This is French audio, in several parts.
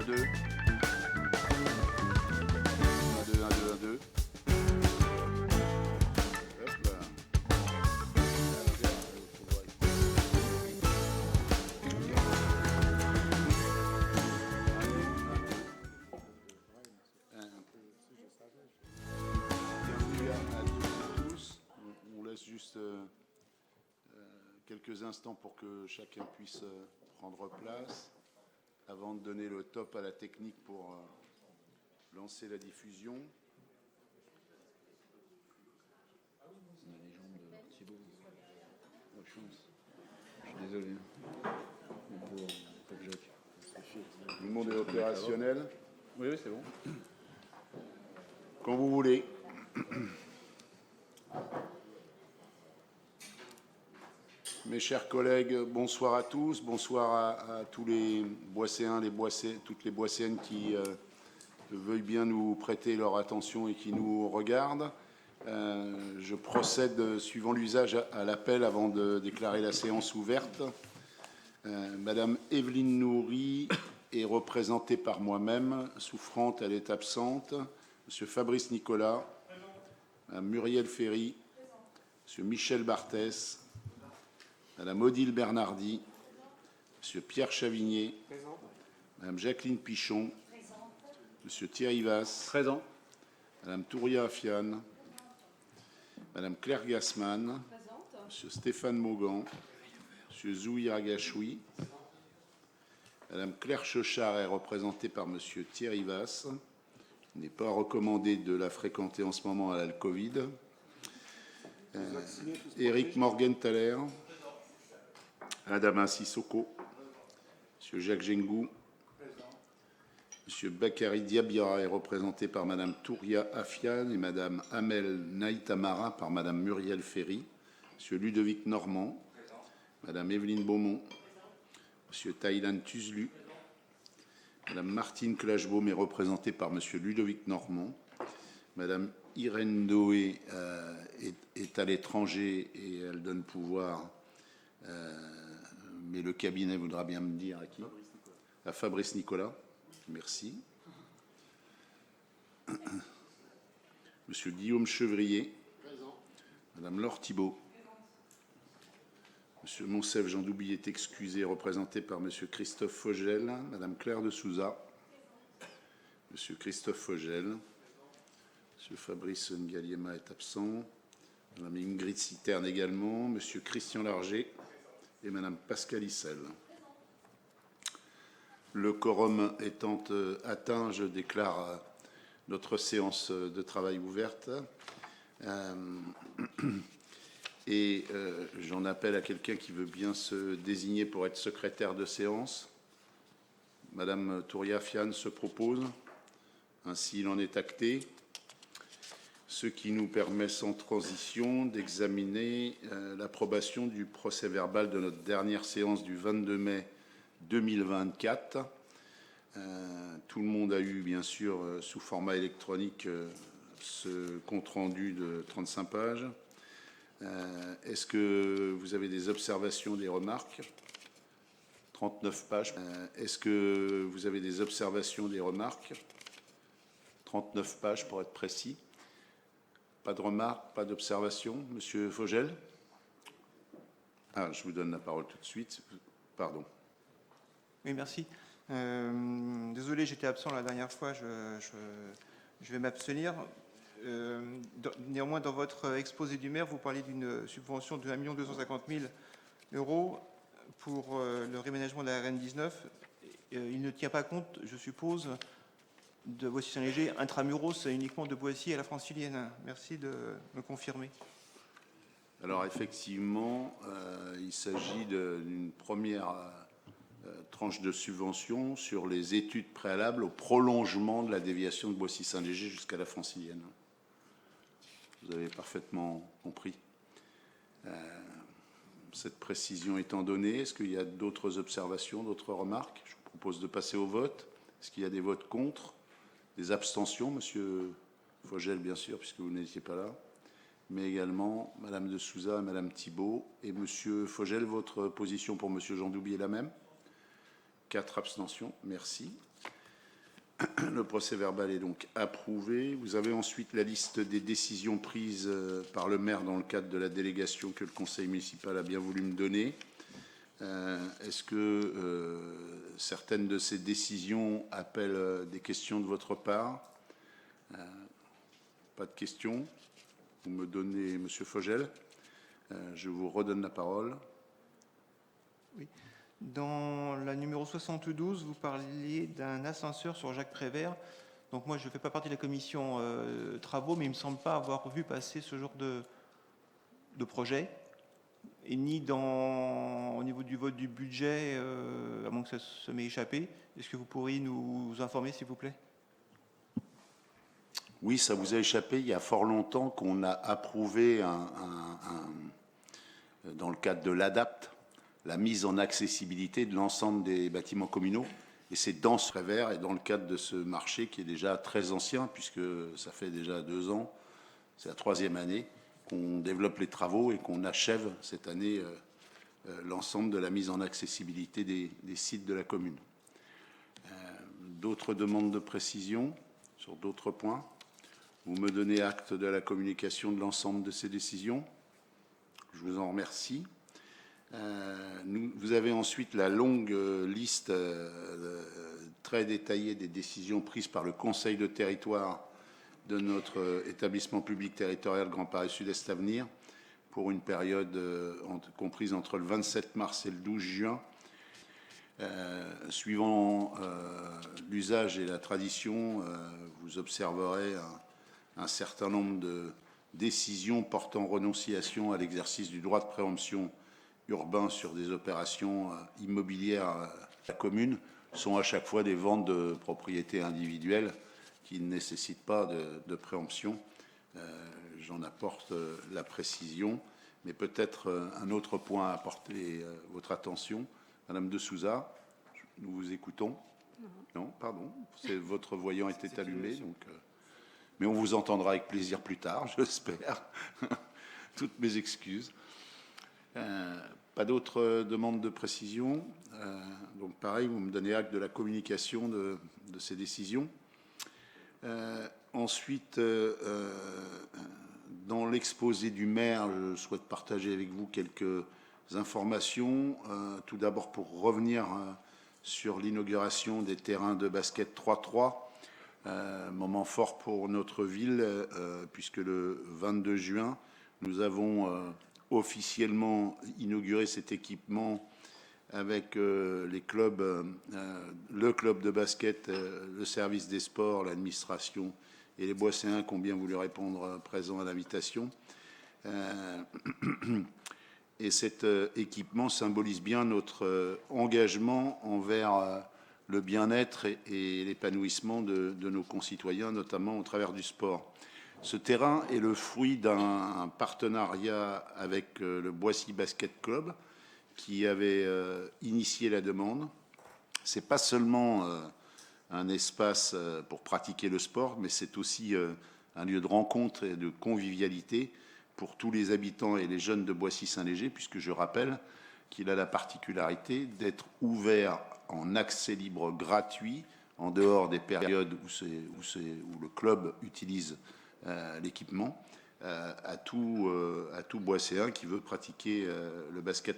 2. 1, 2, 1, 2, 1, 2. Hop là. Bienvenue à toutes et tous. On laisse juste quelques instants pour que chacun puisse prendre place avant de donner le top à la technique pour lancer la diffusion. On a les jambes de Thibaut. Oh, chance. Je suis désolé. Le pauvre Jacques. Tout le monde est opérationnel. Oui, c'est bon. Quand vous voulez. Mes chers collègues, bonsoir à tous, bonsoir à tous les Boisséens, toutes les Boisséennes qui veuillent bien nous prêter leur attention et qui nous regardent. Je procède, suivant l'usage, à l'appel avant de déclarer la séance ouverte. Madame Evelyne Nourry est représentée par moi-même, souffrante, elle est absente. Monsieur Fabrice Nicolas, Madame Muriel Ferry, Monsieur Michel Barthès, Madame Odile Bernardi, Monsieur Pierre Chavigné, Madame Jacqueline Pichon, Monsieur Thierry Vasse, Présent. Madame Touria Afiane, Madame Claire Gassman, Monsieur Stéphane Maugan, Monsieur Zouhir Agachoui, Madame Claire Chauchard est représentée par Monsieur Thierry Vasse. Il n'est pas recommandé de la fréquenter en ce moment, elle a le Covid. Éric Morgenthaler, Adama Sissoko, Monsieur Jacques Gengou, Monsieur Bakary Diabira est représenté par Madame Touria Afiane et Madame Amel Naïtamara par Madame Muriel Ferry, Monsieur Ludovic Normand, Madame Evelyne Beaumont, Monsieur Thaïlan Tuzlu, Madame Martine Clashbaum est représentée par Monsieur Ludovic Normand, Madame Irène Doé est à l'étranger et elle donne pouvoir, mais le cabinet voudra bien me dire à qui. À Fabrice Nicolas. Merci. Monsieur Guillaume Chevrier. Présent. Madame Laure Thibault. Monsieur Monsef Jean Doubi est excusé, représenté par Monsieur Christophe Fogel. Madame Claire de Souza. Monsieur Christophe Fogel. Monsieur Fabrice Ngaliema est absent. Madame Ingrid Citerne également. Monsieur Christian Larger et Madame Pascale Issel. Le quorum étant atteint, je déclare notre séance de travail ouverte. Et j'en appelle à quelqu'un qui veut bien se désigner pour être secrétaire de séance. Madame Touria Afiane se propose. Ainsi, il en est acté. Ce qui nous permet sans transition d'examiner l'approbation du procès-verbal de notre dernière séance du 22 mai 2024. Tout le monde a eu, bien sûr, sous format électronique, ce compte-rendu de 35 pages. Est-ce que vous avez des observations, des remarques ? 39 pages. Est-ce que vous avez des observations, des remarques ? 39 pages pour être précis. Pas de remarques, pas d'observations. Monsieur Fogel ? Ah, je vous donne la parole tout de suite. Pardon. Oui, merci. Désolé, j'étais absent la dernière fois, je vais m'abstenir. Néanmoins, dans votre exposé du maire, vous parlez d'une subvention de 1 250 000 € pour le réménagement de la RN19. Il ne tient pas compte, je suppose, de Boissy-Saint-Léger intramuros, uniquement de Boissy à la Francilienne. Merci de me confirmer. Alors effectivement, il s'agit d'une première tranche de subvention sur les études préalables au prolongement de la déviation de Boissy-Saint-Léger jusqu'à la Francilienne. Vous avez parfaitement compris. Cette précision étant donnée, est-ce qu'il y a d'autres observations, d'autres remarques ? Je vous propose de passer au vote. Est-ce qu'il y a des votes contre ? Des abstentions, Monsieur Fogel, bien sûr, puisque vous n'étiez pas là, mais également Madame de Souza, Madame Thibault et Monsieur Fogel. Votre position pour Monsieur Jean Doubi est la même ? 4 abstentions, merci. Le procès-verbal est donc approuvé. Vous avez ensuite la liste des décisions prises par le maire dans le cadre de la délégation que le conseil municipal a bien voulu me donner. Est-ce que certaines de ces décisions appellent des questions de votre part? Pas de questions. Vous me donnez, Monsieur Fogel. Je vous redonne la parole. Oui. Dans la numéro 72, vous parliez d'un ascenseur sur Jacques Prévert. Donc moi, je ne fais pas partie de la commission travaux, mais il ne me semble pas avoir vu passer ce genre de projet. Et ni au niveau du vote du budget, à moins que ça m'ait échappé. Est-ce que vous pourriez nous informer, s'il vous plaît? Oui, ça vous a échappé. Il y a fort longtemps qu'on a approuvé dans le cadre de l'ADAPT, la mise en accessibilité de l'ensemble des bâtiments communaux. Et c'est dans ce Prévert et dans le cadre de ce marché qui est déjà très ancien, puisque ça fait déjà 2 ans, c'est la 3e année, qu'on développe les travaux et qu'on achève cette année l'ensemble de la mise en accessibilité des sites de la commune. D'autres demandes de précision sur d'autres points? Vous me donnez acte de la communication de l'ensemble de ces décisions. Je vous en remercie. Vous avez ensuite la longue liste très détaillée des décisions prises par le Conseil de territoire de notre établissement public territorial Grand Paris Sud-Est Avenir pour une période comprise entre le 27 mars et le 12 juin. Suivant l'usage et la tradition, vous observerez un certain nombre de décisions portant renonciation à l'exercice du droit de préemption urbain sur des opérations immobilières à la commune sont à chaque fois des ventes de propriétés individuelles qui ne nécessitent pas de préemption. J'en apporte la précision, mais peut-être un autre point à apporter votre attention. Madame de Souza, nous vous écoutons. Non, pardon, votre voyant était allumé, donc, mais on vous entendra avec plaisir plus tard, j'espère. Toutes mes excuses. Pas d'autres demandes de précision. Donc pareil, vous me donnez acte de la communication de ces décisions. Ensuite, dans l'exposé du maire, je souhaite partager avec vous quelques informations. Tout d'abord, pour revenir sur l'inauguration des terrains de basket 3-3, moment fort pour notre ville, puisque le 22 juin, nous avons officiellement inauguré cet équipement avec les clubs, le club de basket, le service des sports, l'administration et les Boisséens qui ont bien voulu répondre présent à l'invitation. Et cet équipement symbolise bien notre engagement envers le bien-être et l'épanouissement de nos concitoyens, notamment au travers du sport. Ce terrain est le fruit d'un partenariat avec le Boissy Basket Club qui avait initié la demande. Ce n'est pas seulement un espace pour pratiquer le sport, mais c'est aussi un lieu de rencontre et de convivialité pour tous les habitants et les jeunes de Boissy-Saint-Léger, puisque je rappelle qu'il a la particularité d'être ouvert en accès libre gratuit, en dehors des périodes où le club utilise l'équipement, à tout Boisséen qui veut pratiquer le basket.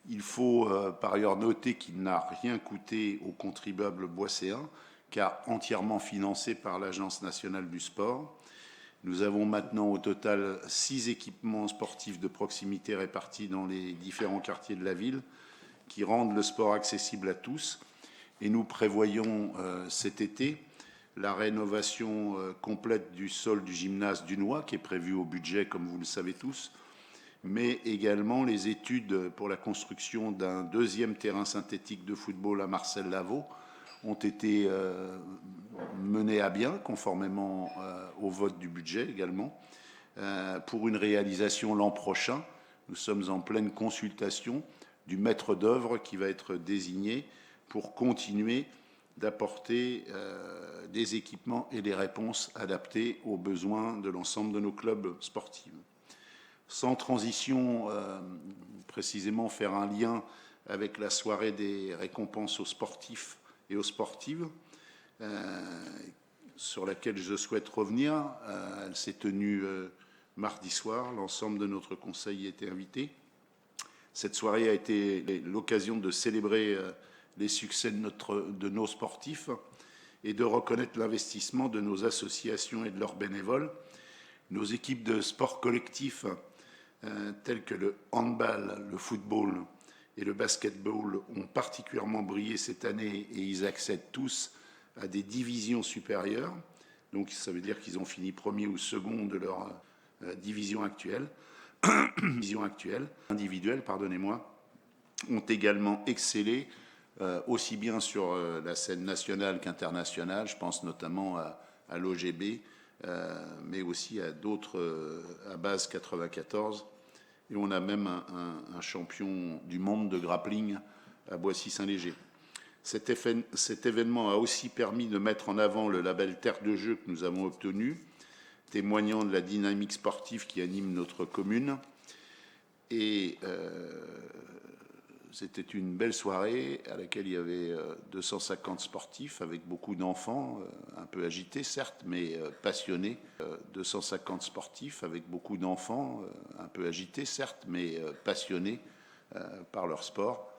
Il faut par ailleurs noter qu'il n'a rien coûté aux contribuables boisséens, car entièrement financé par l'Agence nationale du sport. Nous avons maintenant au total 6 équipements sportifs de proximité répartis dans les différents quartiers de la ville qui rendent le sport accessible à tous. Et nous prévoyons cet été la rénovation complète du sol du gymnase Dunois, qui est prévue au budget, comme vous le savez tous, mais également les études pour la construction d'un 2e terrain synthétique de football à Marcel-Lavaux ont été menées à bien, conformément au vote du budget également, pour une réalisation l'an prochain. Nous sommes en pleine consultation du maître d'œuvre qui va être désigné pour continuer d'apporter des équipements et des réponses adaptées aux besoins de l'ensemble de nos clubs sportifs. Sans transition, précisément faire un lien avec la soirée des récompenses aux sportifs et aux sportives. sur laquelle je souhaite revenir. Elle s'est tenue mardi soir. L'ensemble de notre conseil y était invité. Cette soirée a été l'occasion de célébrer les succès de nos sportifs et de reconnaître l'investissement de nos associations et de leurs bénévoles. Nos équipes de sport collectif, telles que le handball, le football et le basketball, ont particulièrement brillé cette année et ils accèdent tous à des divisions supérieures. Donc ça veut dire qu'ils ont fini premier ou second de leur division actuelle. Individuelles, pardonnez-moi, ont également excellé aussi bien sur la scène nationale qu'internationale. Je pense notamment à l'OGB, mais aussi à d'autres, à base 94. Et on a même un champion du monde de grappling à Boissy-Saint-Léger. Cet événement a aussi permis de mettre en avant le label Terre de Jeux que nous avons obtenu, témoignant de la dynamique sportive qui anime notre commune. Et c'était une belle soirée à laquelle il y avait 250 sportifs avec beaucoup d'enfants, un peu agités certes, mais passionnés. 250 sportifs avec beaucoup d'enfants, un peu agités certes, mais passionnés par leur sport.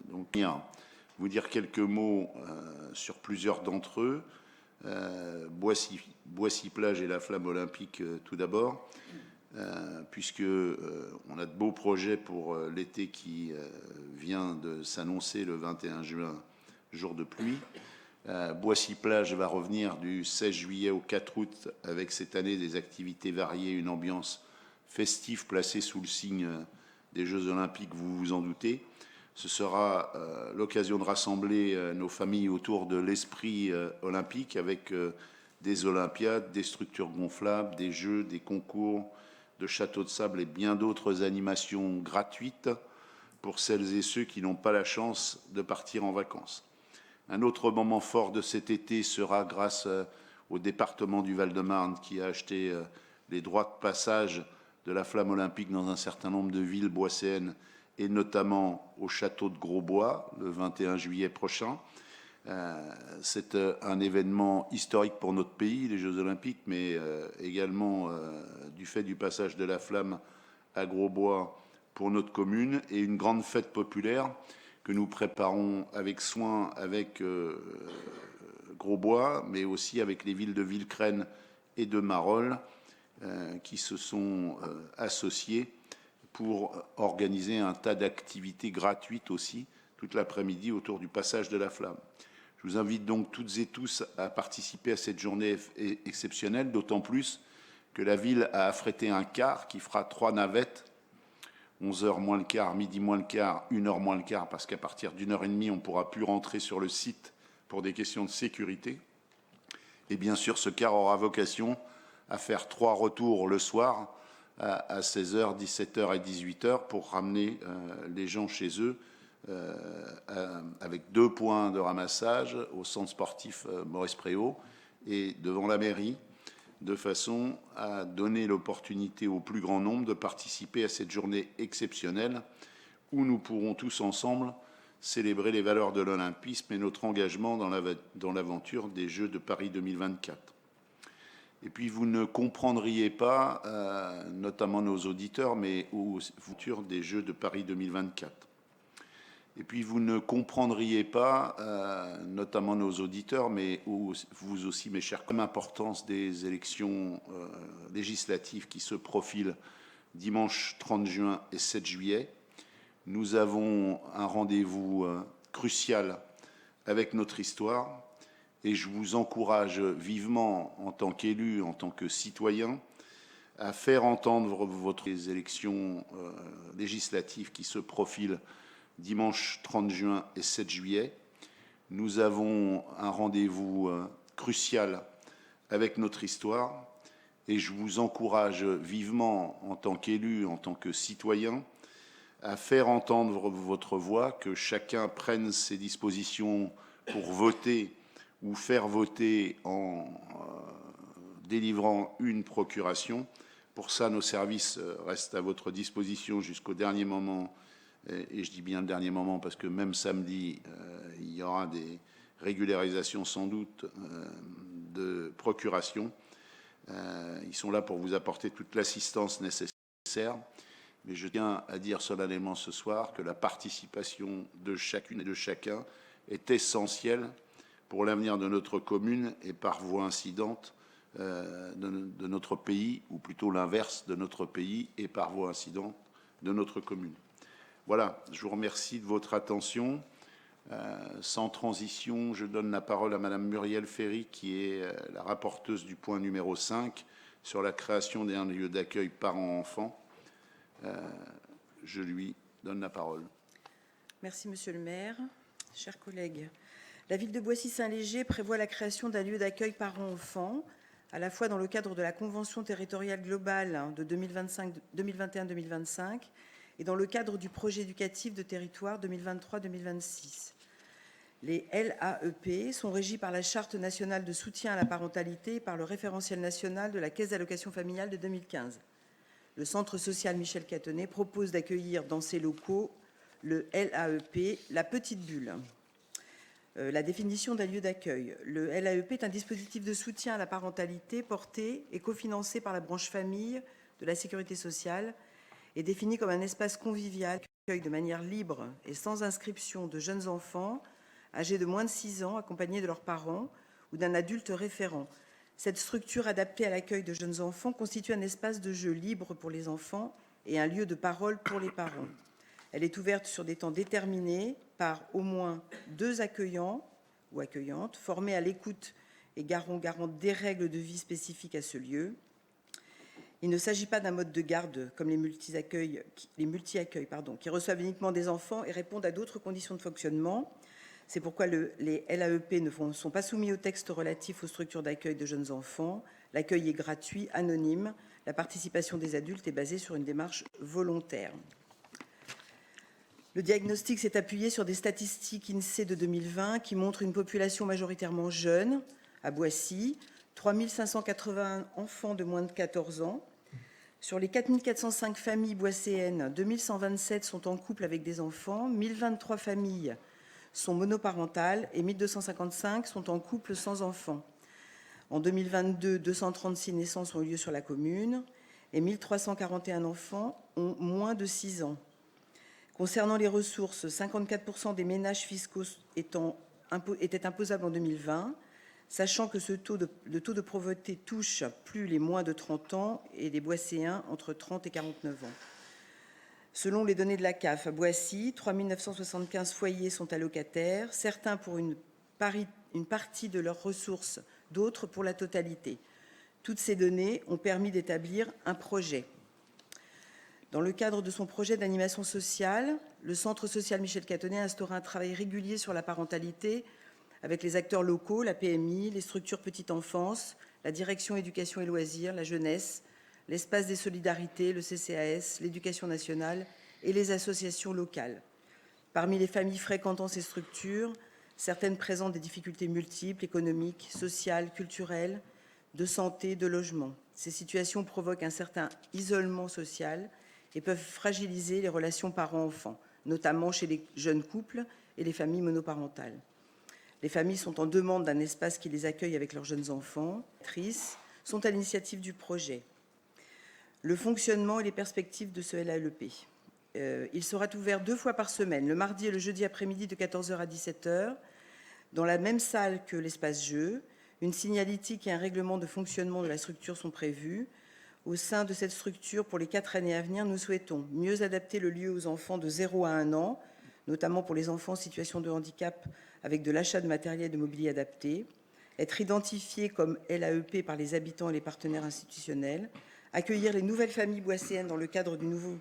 Donc, bien, vous dire quelques mots sur plusieurs d'entre eux. Boissy-Plage et la Flamme Olympique tout d'abord. Puisque on a de beaux projets pour l'été qui vient de s'annoncer le 21 juin, jour de pluie. Boissy-Plage va revenir du 16 juillet au 4 août avec cette année des activités variées, une ambiance festive placée sous le signe des Jeux Olympiques, vous vous en doutez. Ce sera l'occasion de rassembler nos familles autour de l'esprit olympique avec des Olympiades, des structures gonflables, des jeux, des concours, de châteaux de sable et bien d'autres animations gratuites pour celles et ceux qui n'ont pas la chance de partir en vacances. Un autre moment fort de cet été sera grâce au département du Val-de-Marne qui a acheté les droits de passage de la Flamme Olympique dans un certain nombre de villes boisséennes et notamment au château de Grosbois le 21 juillet prochain. C'est un événement historique pour notre pays, les Jeux Olympiques, mais également du fait du passage de la flamme à Grosbois pour notre commune et une grande fête populaire que nous préparons avec soin avec Grosbois, mais aussi avec les villes de Villecresnes et de Marolles qui se sont associées pour organiser un tas d'activités gratuites aussi toute l'après-midi autour du passage de la flamme. Je vous invite donc toutes et tous à participer à cette journée exceptionnelle, d'autant plus que la ville a affrété un car qui fera 3 navettes, 11h moins le quart, midi moins le quart, 1h moins le quart, parce qu'à partir d'1h30, on ne pourra plus rentrer sur le site pour des questions de sécurité. Et bien sûr, ce car aura vocation à faire 3 retours le soir à 16h, 17h et 18h pour ramener les gens chez eux avec 2 points de ramassage au centre sportif Maurice Préau et devant la mairie, de façon à donner l'opportunité au plus grand nombre de participer à cette journée exceptionnelle où nous pourrons tous ensemble célébrer les valeurs de l'olympisme et notre engagement dans l'aventure des Jeux de Paris 2024. Et puis vous ne comprendriez pas, notamment nos auditeurs, mais aux futurs des Jeux de Paris 2024. Et puis vous ne comprendriez pas, notamment nos auditeurs, mais vous aussi, mes chers collègues, l'importance des élections législatives qui se profilent dimanche 30 juin et 7 juillet. Nous avons un rendez-vous crucial avec notre histoire et je vous encourage vivement, en tant qu'élu, en tant que citoyen, à faire entendre votre élections législatives qui se profilent dimanche 30 juin et 7 juillet. Nous avons un rendez-vous crucial avec notre histoire et je vous encourage vivement, en tant qu'élu, en tant que citoyen, à faire entendre votre voix, que chacun prenne ses dispositions pour voter ou faire voter en délivrant une procuration. Pour ça, nos services restent à votre disposition jusqu'au dernier moment. Et je dis bien le dernier moment parce que même samedi, il y aura des régularisation sans doute de procuration. Ils sont là pour vous apporter toute l'assistance nécessaire. Mais je tiens à dire solennellement ce soir que la participation de chacune et de chacun est essentielle pour l'avenir de notre commune et par voie incidente de notre pays, ou plutôt l'inverse, de notre pays et par voie incidente de notre commune. Voilà, je vous remercie de votre attention. Sans transition, je donne la parole à Madame Muriel Ferry, qui est la rapporteuse du point numéro 5 sur la création d'un lieu d'accueil parents-enfants. Je lui donne la parole. Merci, Monsieur le maire. Chers collègues, la ville de Boissy-Saint-Léger prévoit la création d'un lieu d'accueil parents-enfants, à la fois dans le cadre de la Convention territoriale globale de 2021-2025 et dans le cadre du projet éducatif de territoire 2023-2026. Les LAEP sont régis par la Charte nationale de soutien à la parentalité et par le référentiel national de la Caisse d'allocation familiale de 2015. Le centre social Michel Catonnet propose d'accueillir dans ses locaux le LAEP La Petite Bulle. La définition d'un lieu d'accueil. Le LAEP est un dispositif de soutien à la parentalité porté et cofinancé par la branche famille de la sécurité sociale et défini comme un espace convivial qui accueille de manière libre et sans inscription de jeunes enfants âgés de moins de 6 ans accompagnés de leurs parents ou d'un adulte référent. Cette structure adaptée à l'accueil de jeunes enfants constitue un espace de jeu libre pour les enfants et un lieu de parole pour les parents. Elle est ouverte sur des temps déterminés par au moins 2 accueillants ou accueillantes formés à l'écoute et garant des règles de vie spécifiques à ce lieu. Il ne s'agit pas d'un mode de garde comme les multi-accueils, qui reçoivent uniquement des enfants et répondent à d'autres conditions de fonctionnement. C'est pourquoi les LAEP ne sont pas soumis au texte relatif aux structures d'accueil de jeunes enfants. L'accueil est gratuit, anonyme. La participation des adultes est basée sur une démarche volontaire. Le diagnostic s'est appuyé sur des statistiques INSEE de 2020 qui montrent une population majoritairement jeune à Boissy, 3 580 enfants de moins de 14 ans. Sur les 4 405 familles boisséennes, 2 127 sont en couple avec des enfants, 1 023 familles sont monoparentales et 1 255 sont en couple sans enfants. En 2022, 236 naissances ont eu lieu sur la commune et 1 341 enfants ont moins de 6 ans. Concernant les ressources, 54% des ménages fiscaux étaient imposables en 2020, sachant que le taux de pauvreté touche plus les moins de 30 ans et les Boisséens entre 30 et 49 ans. Selon les données de la CAF, à Boissy, 3 975 foyers sont allocataires, certains pour une partie de leurs ressources, d'autres pour la totalité. Toutes ces données ont permis d'établir un projet. Dans le cadre de son projet d'animation sociale, le centre social Michel Catonnet a instauré un travail régulier sur la parentalité avec les acteurs locaux, la PMI, les structures petite enfance, la direction éducation et loisirs, la jeunesse, l'espace des solidarités, le CCAS, l'éducation nationale et les associations locales. Parmi les familles fréquentant ces structures, certaines présentent des difficultés multiples, économiques, sociales, culturelles, de santé, de logement. Ces situations provoquent un certain isolement social et peuvent fragiliser les relations parents-enfants, notamment chez les jeunes couples et les familles monoparentales. Les familles sont en demande d'un espace qui les accueille avec leurs jeunes enfants. Les actrices sont à l'initiative du projet. Le fonctionnement et les perspectives de ce LAEP. Il sera ouvert 2 fois par semaine, le mardi et le jeudi après-midi de 14h à 17h, dans la même salle que l'espace jeu. Une signalétique et un règlement de fonctionnement de la structure sont prévus. Au sein de cette structure, pour les 4 années à venir, nous souhaitons mieux adapter le lieu aux enfants de 0 à 1 an, notamment pour les enfants en situation de handicap avec de l'achat de matériel de mobilier adapté, être identifiés comme LAEP par les habitants et les partenaires institutionnels, accueillir les nouvelles familles boisséennes dans le cadre du nouveau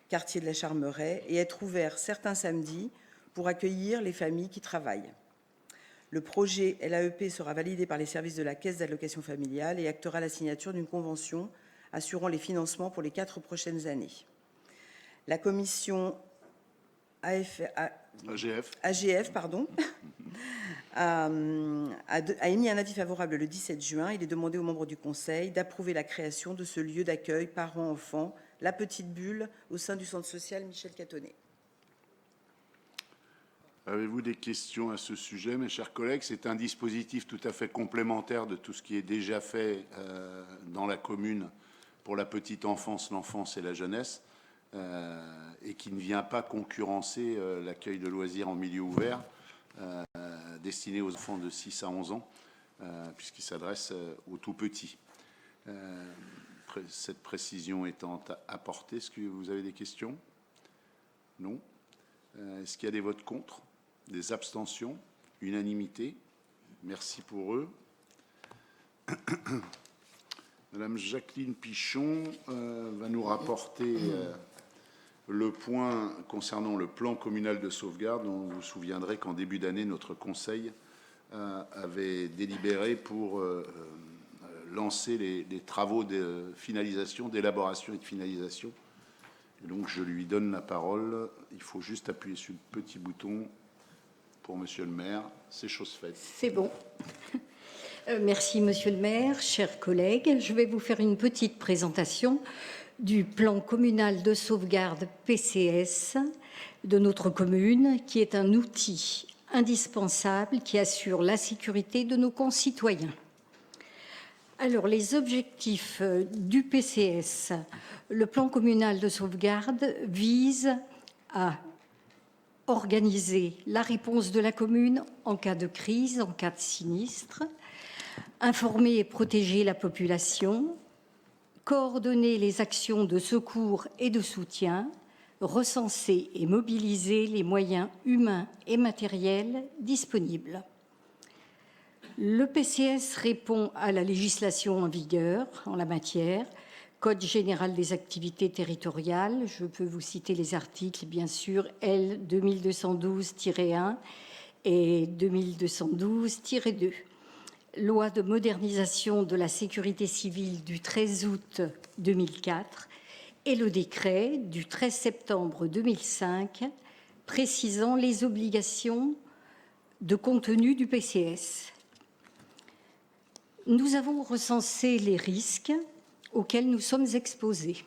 quartier de la Charmeraie et être ouvert certains samedis pour accueillir les familles qui travaillent. Le projet LAEP sera validé par les services de la Caisse d'allocation familiale et actera la signature d'une convention assurant les financements pour les 4 prochaines années. La commission AGF a émis un avis favorable le 17 juin. Il est demandé aux membres du Conseil d'approuver la création de ce lieu d'accueil parents-enfants, La Petite Bulle, au sein du centre social Michel Catonnet. Avez-vous des questions à ce sujet, mes chers collègues? C'est un dispositif tout à fait complémentaire de tout ce qui est déjà fait dans la commune pour la petite enfance, l'enfance et la jeunesse, et qui ne vient pas concurrencer l'accueil de loisirs en milieu ouvert destiné aux enfants de 6 à 11 ans, puisqu'il s'adresse aux tout-petits. Cette précision étant apportée, est-ce que vous avez des questions? Non. Est-ce qu'il y a des votes contre? Des abstentions? Unanimité? Merci pour eux. Madame Jacqueline Pichon va nous rapporter le point concernant le plan communal de sauvegarde, dont vous vous souviendrez qu'en début d'année, notre Conseil avait délibéré pour lancer les travaux de finalisation, d'élaboration et de finalisation. Et donc, je lui donne la parole. Il faut juste appuyer sur le petit bouton pour Monsieur le maire. C'est chose faite. C'est bon. Merci, Monsieur le maire, chers collègues. Je vais vous faire une petite présentation du plan communal de sauvegarde PCS de notre commune, qui est un outil indispensable qui assure la sécurité de nos concitoyens. Alors, les objectifs du PCS, le plan communal de sauvegarde vise à organiser la réponse de la commune en cas de crise, en cas de sinistre, informer et protéger la population, coordonner les actions de secours et de soutien, recenser et mobiliser les moyens humains et matériels disponibles. Le PCS répond à la législation en vigueur en la matière, Code général des activités territoriales, je peux vous citer les articles, bien sûr, L 2212-1 et 2212-2. Loi de modernisation de la sécurité civile du 13 août 2004 et le décret du 13 septembre 2005 précisant les obligations de contenu du PCS. Nous avons recensé les risques auxquels nous sommes exposés.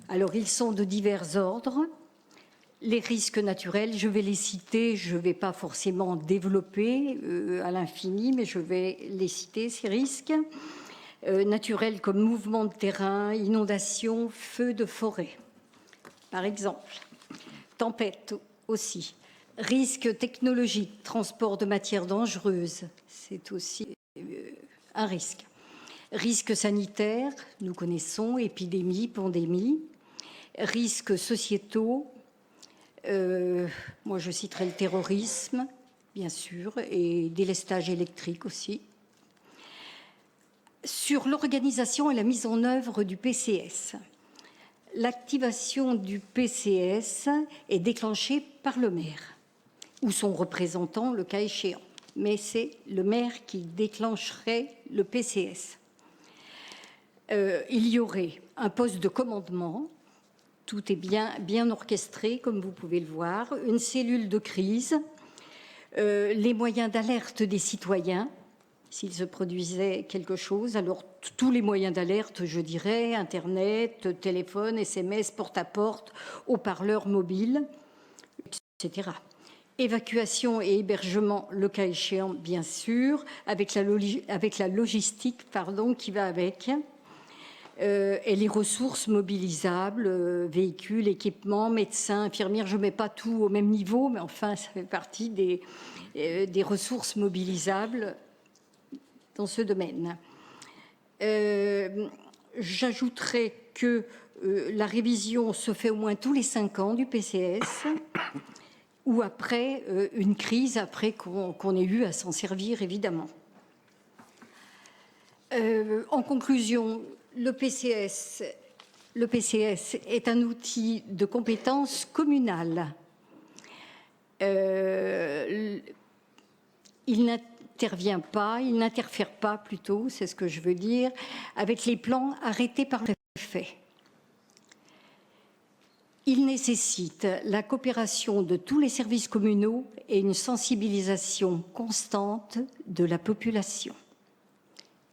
Alors, ils sont de divers ordres. Les risques naturels, je vais les citer, je ne vais pas forcément développer à l'infini, mais je vais les citer, ces risques. Naturels comme mouvement de terrain, inondations, feux de forêt, par exemple. Tempête aussi. Risques technologiques, transport de matières dangereuses, c'est aussi un risque. Risques sanitaires, nous connaissons, épidémies, pandémies. Risques sociétaux, moi je citerai le terrorisme, bien sûr, et délestage électrique aussi. Sur l'organisation et la mise en œuvre du PCS. L'activation du PCS est déclenchée par le maire ou son représentant, le cas échéant. Mais c'est le maire qui déclencherait le PCS. Il y aurait un poste de commandement, tout est bien orchestré, comme vous pouvez le voir, une cellule de crise, les moyens d'alerte des citoyens, s'il se produisait quelque chose, alors tous les moyens d'alerte, je dirais, Internet, téléphone, SMS, porte-à-porte, haut-parleurs mobiles, etc. Évacuation et hébergement, le cas échéant, bien sûr, avec la logistique qui va avec. Et les ressources mobilisables, véhicules, équipements, médecins, infirmières, je ne mets pas tout au même niveau, mais enfin, ça fait partie des ressources mobilisables dans ce domaine. J'ajouterai que la révision se fait au moins tous les 5 ans du PCS ou après une crise, après qu'on ait eu à s'en servir, évidemment. En conclusion, le PCS est un outil de compétence communale. Il n'interfère pas plutôt, c'est ce que je veux dire, avec les plans arrêtés par le préfet. Il nécessite la coopération de tous les services communaux et une sensibilisation constante de la population.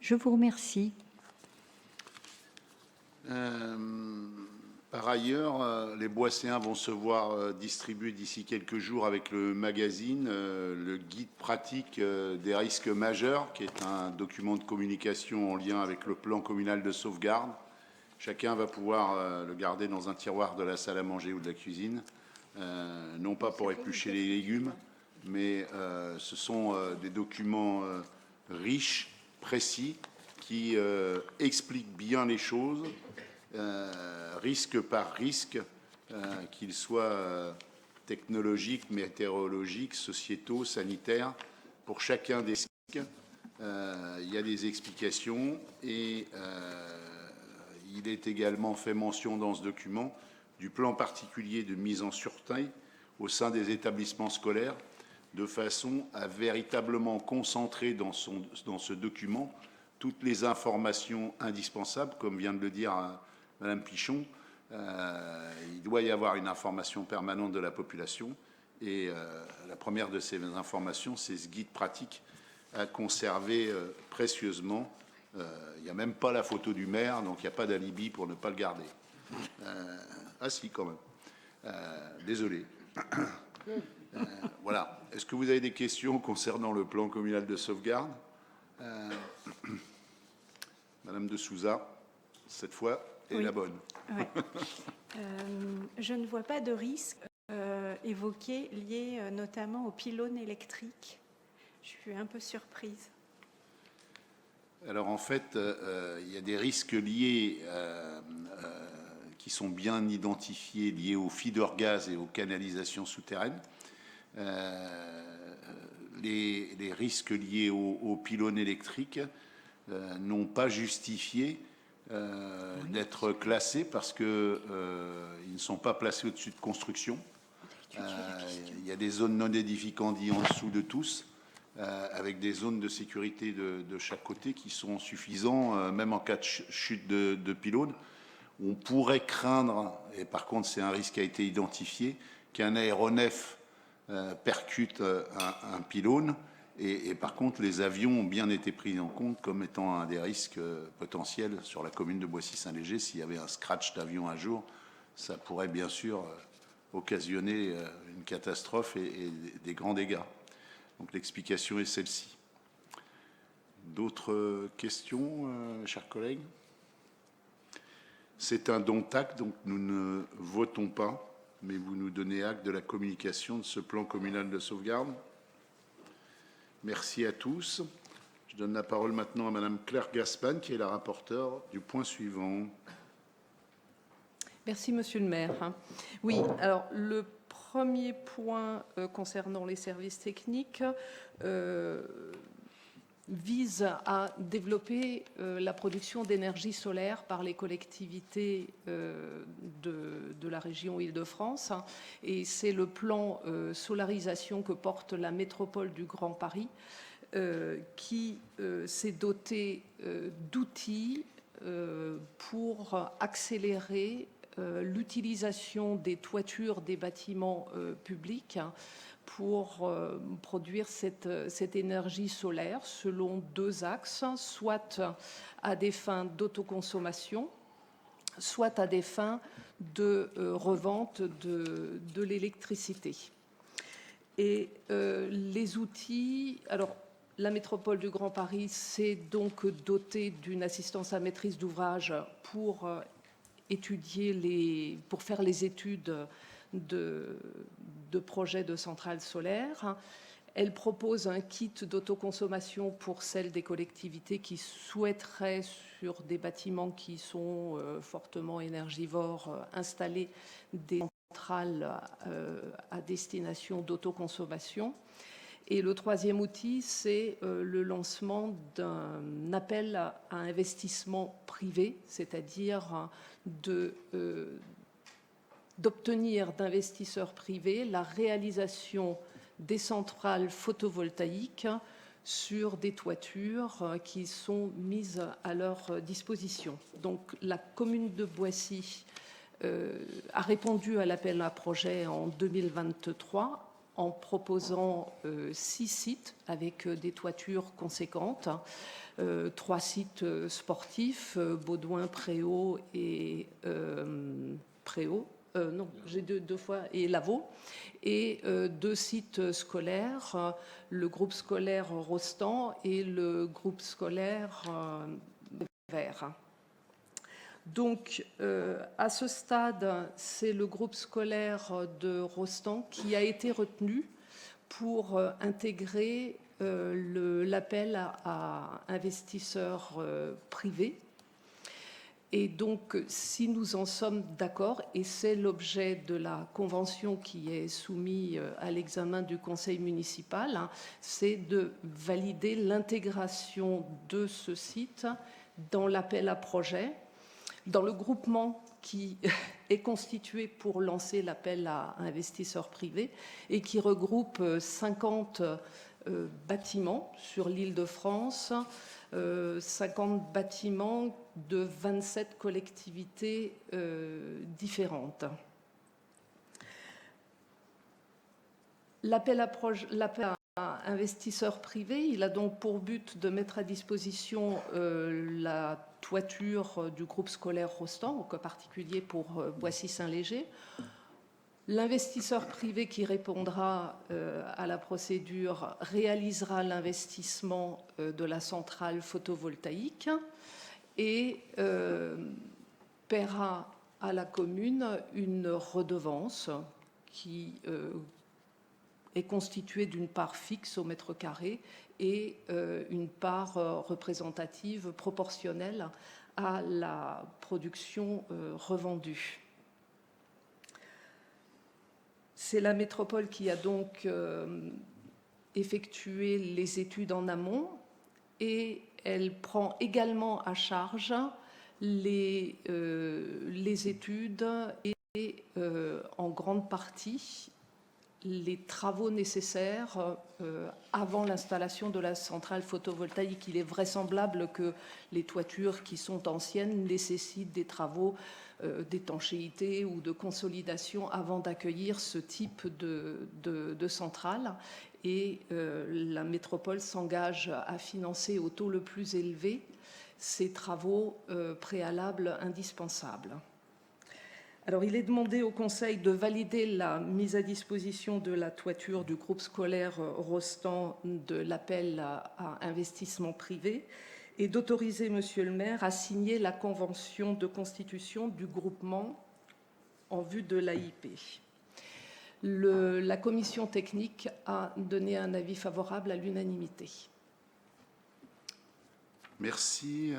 Je vous remercie. Par ailleurs, les Boisséens vont se voir distribuer d'ici quelques jours avec le magazine le guide pratique des risques majeurs, qui est un document de communication en lien avec le plan communal de sauvegarde. Chacun va pouvoir le garder dans un tiroir de la salle à manger ou de la cuisine, non pas pour éplucher les légumes, mais ce sont des documents riches, précis, qui expliquent bien les choses, risque par risque, qu'ils soient technologiques, météorologiques, sociétaux, sanitaires. Pour chacun des risques, il y a des explications et il est également fait mention dans ce document du plan particulier de mise en sûreté au sein des établissements scolaires, de façon à véritablement concentrer dans ce document toutes les informations indispensables, comme vient de le dire Madame Pichon. Il doit y avoir une information permanente de la population et la première de ces informations, c'est ce guide pratique à conserver précieusement. Il n'y a même pas la photo du maire, donc il n'y a pas d'alibi pour ne pas le garder. Ah si, quand même. Désolé. Voilà. Est-ce que vous avez des questions concernant le plan communal de sauvegarde? Madame de Souza, cette fois, est la bonne. Ouais. Je ne vois pas de risque évoqué lié notamment aux pylônes électriques. Je suis un peu surprise. Alors en fait, il y a des risques liés qui sont bien identifiés, liés aux feeder gaz et aux canalisations souterraines. Les risques liés aux pylônes électriques n'ont pas justifié d'être classés parce qu'ils ne sont pas placés au-dessus de construction. Il y a des zones non édificantes en dessous de tous, avec des zones de sécurité de chaque côté qui sont suffisants, même en cas de chute de pylône. On pourrait craindre, et par contre c'est un risque qui a été identifié, qu'un aéronef percute un pylône. Et par contre, les avions ont bien été pris en compte comme étant un des risques potentiels sur la commune de Boissy-Saint-Léger. S'il y avait un scratch d'avion un jour, ça pourrait bien sûr occasionner une catastrophe et des grands dégâts. Donc l'explication est celle-ci. D'autres questions, chers collègues? C'est un don-tac, donc nous ne votons pas, mais vous nous donnez acte de la communication de ce plan communal de sauvegarde. Merci à tous. Je donne la parole maintenant à Madame Claire Gaspan, qui est la rapporteure du point suivant. Merci, Monsieur le maire. Oui, alors le premier point concernant les services techniques vise à développer la production d'énergie solaire par les collectivités de la région Île-de-France. Et c'est le plan solarisation que porte la métropole du Grand Paris qui s'est doté d'outils pour accélérer l'utilisation des toitures des bâtiments publics pour produire cette énergie solaire selon deux axes, soit à des fins d'autoconsommation, soit à des fins de revente de l'électricité. Et les outils, alors la métropole du Grand Paris s'est donc dotée d'une assistance à maîtrise d'ouvrage pour pour faire les études de projets de centrales solaires. Elle propose un kit d'autoconsommation pour celles des collectivités qui souhaiteraient, sur des bâtiments qui sont fortement énergivores, installer des centrales à destination d'autoconsommation. Et le troisième outil, c'est le lancement d'un appel à investissement privé, c'est-à-dire d'obtenir d'investisseurs privés la réalisation des centrales photovoltaïques sur des toitures qui sont mises à leur disposition. Donc la commune de Boissy a répondu à l'appel à projet en 2023 en proposant 6 sites avec des toitures conséquentes, 3 sites sportifs, Baudouin, Préau et Préau. Non, j'ai deux fois, et Lavaux, et 2 sites scolaires, le groupe scolaire Rostand et le groupe scolaire Vert. Donc, à ce stade, c'est le groupe scolaire de Rostand qui a été retenu pour intégrer l'appel à investisseurs privés. Et donc, si nous en sommes d'accord, et c'est l'objet de la convention qui est soumise à l'examen du conseil municipal, hein, c'est de valider l'intégration de ce site dans l'appel à projet, dans le groupement qui est constitué pour lancer l'appel à investisseurs privés et qui regroupe 50 bâtiments sur l'Île-de-France, 50 bâtiments de 27 collectivités différentes. L'appel à investisseurs privés, il a donc pour but de mettre à disposition la toiture du groupe scolaire Rostand, au cas particulier pour Boissy-Saint-Léger. L'investisseur privé qui répondra à la procédure réalisera l'investissement de la centrale photovoltaïque et paiera à la commune une redevance qui est constituée d'une part fixe au mètre carré et une part représentative proportionnelle à la production revendue. C'est la métropole qui a donc effectué les études en amont et elle prend également à charge les études et en grande partie les travaux nécessaires avant l'installation de la centrale photovoltaïque. Il est vraisemblable que les toitures qui sont anciennes nécessitent des travaux d'étanchéité ou de consolidation avant d'accueillir ce type de centrale. Et la métropole s'engage à financer au taux le plus élevé ces travaux préalables indispensables. Alors, il est demandé au Conseil de valider la mise à disposition de la toiture du groupe scolaire Rostand de l'appel à investissement privé et d'autoriser Monsieur le maire à signer la convention de constitution du groupement en vue de l'AIP. La commission technique a donné un avis favorable à l'unanimité. Merci,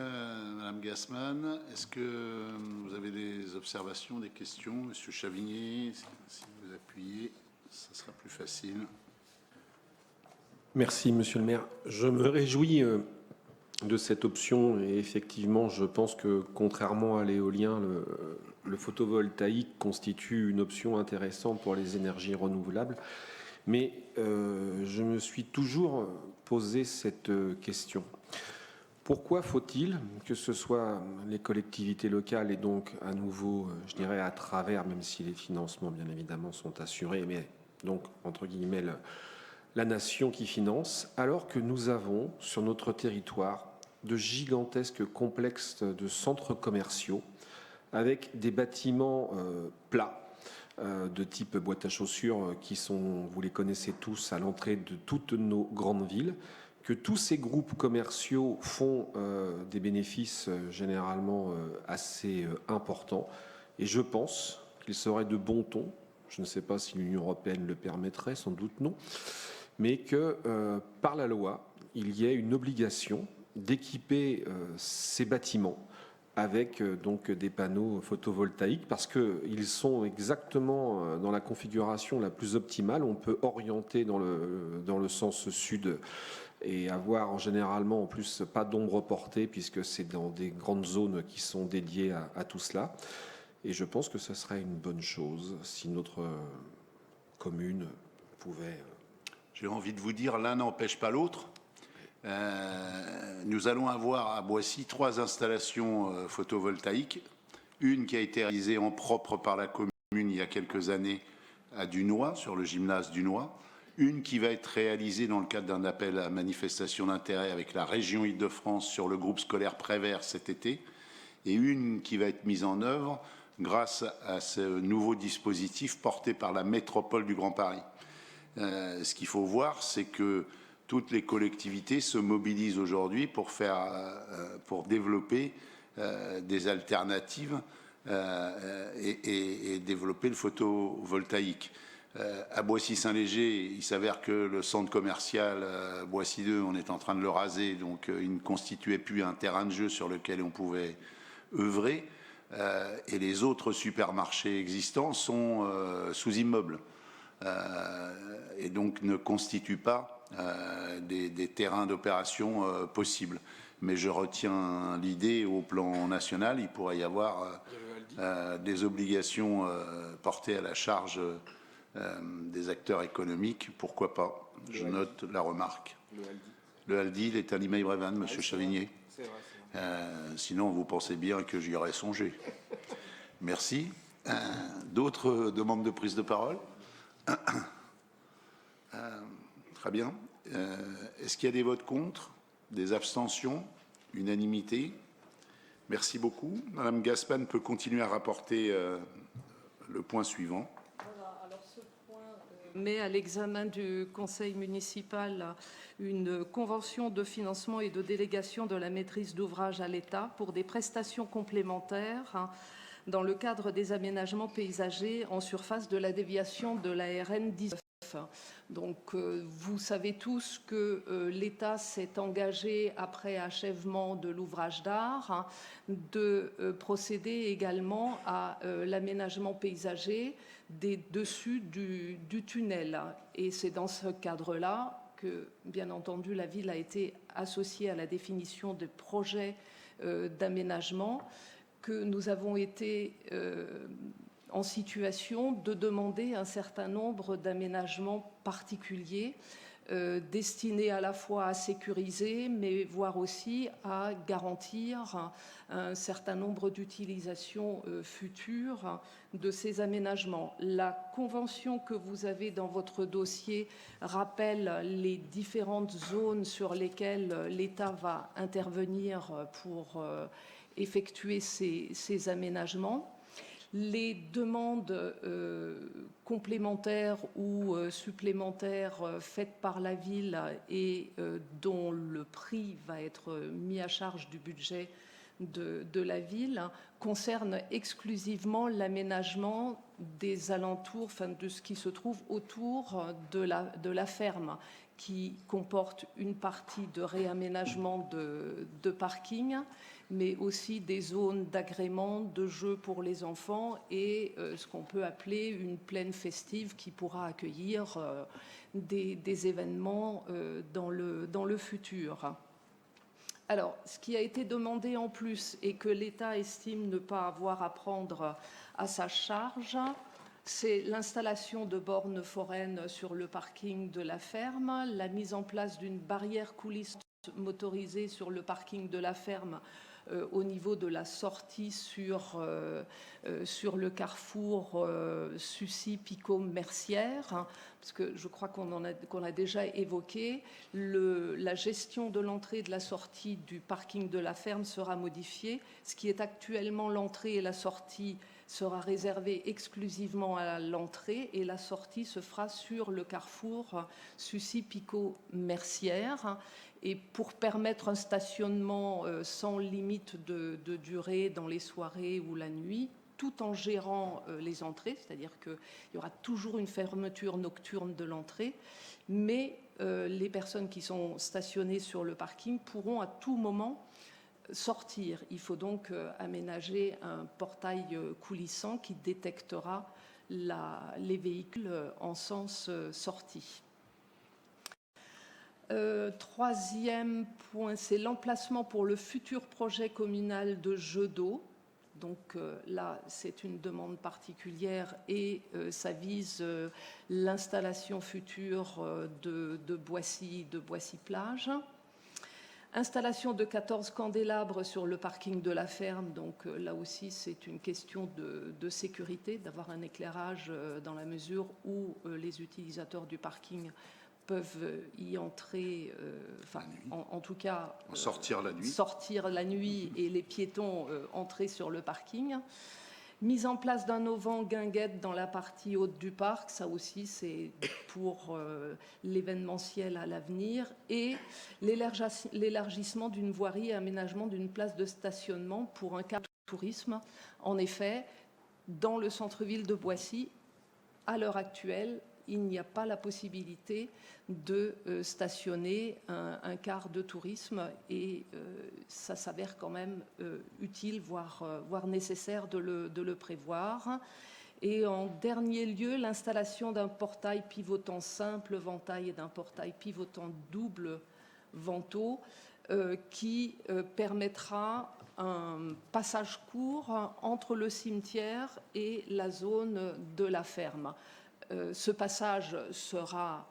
Madame Gassman. Est-ce que vous avez des observations, des questions? Monsieur Chavigné, si vous appuyez, ça sera plus facile. Merci, Monsieur le maire. Je me réjouis de cette option et effectivement, je pense que contrairement à l'éolien, le photovoltaïque constitue une option intéressante pour les énergies renouvelables. Mais je me suis toujours posé cette question. Pourquoi faut-il que ce soit les collectivités locales et donc à nouveau, je dirais à travers, même si les financements bien évidemment sont assurés, mais donc entre guillemets la nation qui finance, alors que nous avons sur notre territoire de gigantesques complexes de centres commerciaux avec des bâtiments plats de type boîte à chaussures qui sont, vous les connaissez tous, à l'entrée de toutes nos grandes villes, que tous ces groupes commerciaux font des bénéfices généralement assez importants. Et je pense qu'il serait de bon ton, je ne sais pas si l'Union européenne le permettrait, sans doute non, mais que par la loi, il y ait une obligation d'équiper ces bâtiments avec donc des panneaux photovoltaïques parce qu'ils sont exactement dans la configuration la plus optimale. On peut orienter dans le sens sud et avoir généralement en plus pas d'ombre portée puisque c'est dans des grandes zones qui sont dédiées à tout cela. Et je pense que ce serait une bonne chose si notre commune pouvait... J'ai envie de vous dire, l'un n'empêche pas l'autre. Nous allons avoir à Boissy 3 installations photovoltaïques. Une qui a été réalisée en propre par la commune il y a quelques années à Dunois, sur le gymnase Dunois. Une qui va être réalisée dans le cadre d'un appel à manifestation d'intérêt avec la région Île-de-France sur le groupe scolaire Prévert cet été. Et une qui va être mise en œuvre grâce à ce nouveau dispositif porté par la métropole du Grand Paris. Ce qu'il faut voir, c'est que toutes les collectivités se mobilisent aujourd'hui pour développer des alternatives et développer le photovoltaïque. À Boissy-Saint-Léger, il s'avère que le centre commercial Boissy 2, on est en train de le raser, donc il ne constituait plus un terrain de jeu sur lequel on pouvait œuvrer. Et les autres supermarchés existants sont sous immeuble et donc ne constituent pas des terrains d'opération possibles. Mais je retiens l'idée au plan national, il pourrait y avoir des obligations portées à la charge des acteurs économiques, pourquoi pas. Je note la remarque. Le Aldi, il est à Limeil-Brévannes, monsieur Chavigné. Sinon, vous pensez bien que j'y aurais songé. Merci. D'autres demandes de prise de parole? Très bien. Est-ce qu'il y a des votes contre? Des abstentions? Unanimité? Merci beaucoup. Madame Gaspan peut continuer à rapporter le point suivant. Voilà, alors ce point met à l'examen du Conseil municipal une convention de financement et de délégation de la maîtrise d'ouvrage à l'État pour des prestations complémentaires dans le cadre des aménagements paysagers en surface de la déviation de la RN 19. Donc, vous savez tous que l'État s'est engagé, après achèvement de l'ouvrage d'art, de procéder également à l'aménagement paysager des dessus du tunnel. Et c'est dans ce cadre-là que, bien entendu, la ville a été associée à la définition des projets d'aménagement, que nous avons été en situation de demander un certain nombre d'aménagements particuliers destinés à la fois à sécuriser, mais voire aussi à garantir un certain nombre d'utilisations futures de ces aménagements. La convention que vous avez dans votre dossier rappelle les différentes zones sur lesquelles l'État va intervenir pour effectuer ces aménagements. Les demandes complémentaires ou supplémentaires faites par la ville et dont le prix va être mis à charge du budget de la ville concernent exclusivement l'aménagement des alentours, enfin de ce qui se trouve autour de la ferme, qui comporte une partie de réaménagement de parking, mais aussi des zones d'agrément, de jeux pour les enfants et ce qu'on peut appeler une plaine festive qui pourra accueillir des événements dans le futur. Alors, ce qui a été demandé en plus et que l'État estime ne pas avoir à prendre à sa charge, c'est l'installation de bornes foraines sur le parking de la ferme, la mise en place d'une barrière coulisse motorisée sur le parking de la ferme au niveau de la sortie sur le carrefour Sucy-Picot-Mercière, parce que je crois qu'on a déjà évoqué, la gestion de l'entrée et de la sortie du parking de la ferme sera modifiée. Ce qui est actuellement l'entrée et la sortie sera réservé exclusivement à l'entrée et la sortie se fera sur le carrefour Sucy-Picot-Mercière. Et pour permettre un stationnement sans limite de durée dans les soirées ou la nuit, tout en gérant les entrées, c'est-à-dire qu'il y aura toujours une fermeture nocturne de l'entrée, mais les personnes qui sont stationnées sur le parking pourront à tout moment sortir. Il faut donc aménager un portail coulissant qui détectera les véhicules en sens sortie. Troisième point, c'est l'emplacement pour le futur projet communal de jeux d'eau. Donc là, c'est une demande particulière et ça vise l'installation future de Boissy-Plage. Installation de 14 candélabres sur le parking de la ferme. Donc là aussi, c'est une question de sécurité, d'avoir un éclairage dans la mesure où les utilisateurs du parking peuvent y entrer, en tout cas sortir la nuit. Sortir la nuit et les piétons entrer sur le parking. Mise en place d'un auvent guinguette dans la partie haute du parc, ça aussi c'est pour l'événementiel à l'avenir, et l'élargissement d'une voirie et aménagement d'une place de stationnement pour un cadre de tourisme. En effet, dans le centre-ville de Boissy, à l'heure actuelle, il n'y a pas la possibilité de stationner un car de tourisme et ça s'avère quand même utile, voire nécessaire de le prévoir. Et en dernier lieu, l'installation d'un portail pivotant simple ventail et d'un portail pivotant double vantaux qui permettra un passage court entre le cimetière et la zone de la ferme. Ce passage sera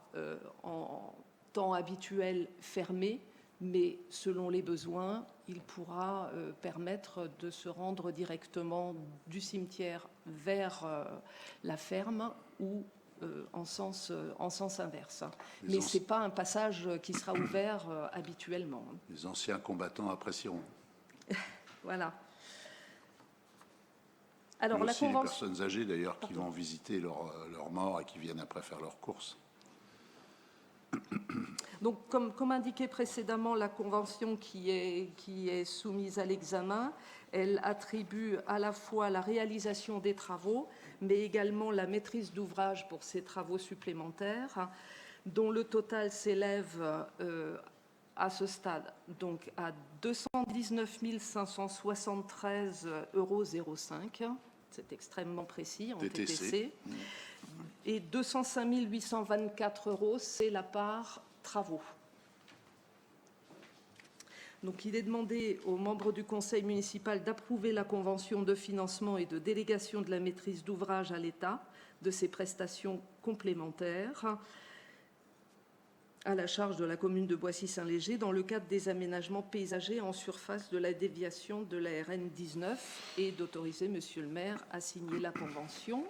en temps habituel fermé, mais selon les besoins, il pourra permettre de se rendre directement du cimetière vers la ferme ou en sens inverse. Mais ce n'est pas un passage qui sera ouvert habituellement. Les anciens combattants apprécieront. Voilà. Alors, mais la aussi convention... les personnes âgées, d'ailleurs, qui vont visiter leurs morts et qui viennent après faire leurs courses. Donc, comme indiqué précédemment, la convention qui est soumise à l'examen, elle attribue à la fois la réalisation des travaux, mais également la maîtrise d'ouvrage pour ces travaux supplémentaires, dont le total s'élève à ce stade donc à 219 573,05 €. C'est extrêmement précis en TTC. Et 205 824 €, c'est la part travaux. Donc, il est demandé aux membres du conseil municipal d'approuver la convention de financement et de délégation de la maîtrise d'ouvrage à l'État de ces prestations complémentaires à la charge de la commune de Boissy-Saint-Léger dans le cadre des aménagements paysagers en surface de la déviation de la RN 19 et d'autoriser Monsieur le maire à signer la convention.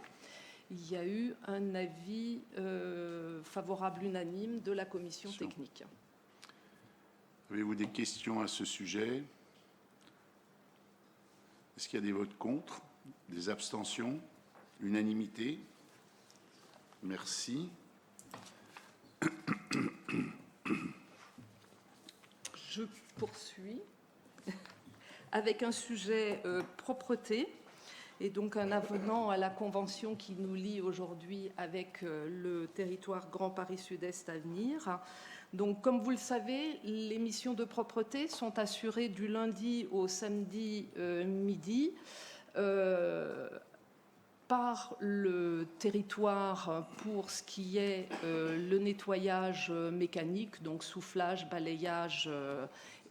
Il y a eu un avis favorable unanime de la commission technique. Avez-vous des questions à ce sujet? Est-ce qu'il y a des votes contre? Des abstentions? Unanimité? Merci. Je poursuis avec un sujet propreté et donc un avenant à la convention qui nous lie aujourd'hui avec le territoire Grand Paris Sud-Est Avenir. Donc, comme vous le savez, les missions de propreté sont assurées du lundi au samedi midi par le territoire pour ce qui est le nettoyage mécanique, donc soufflage, balayage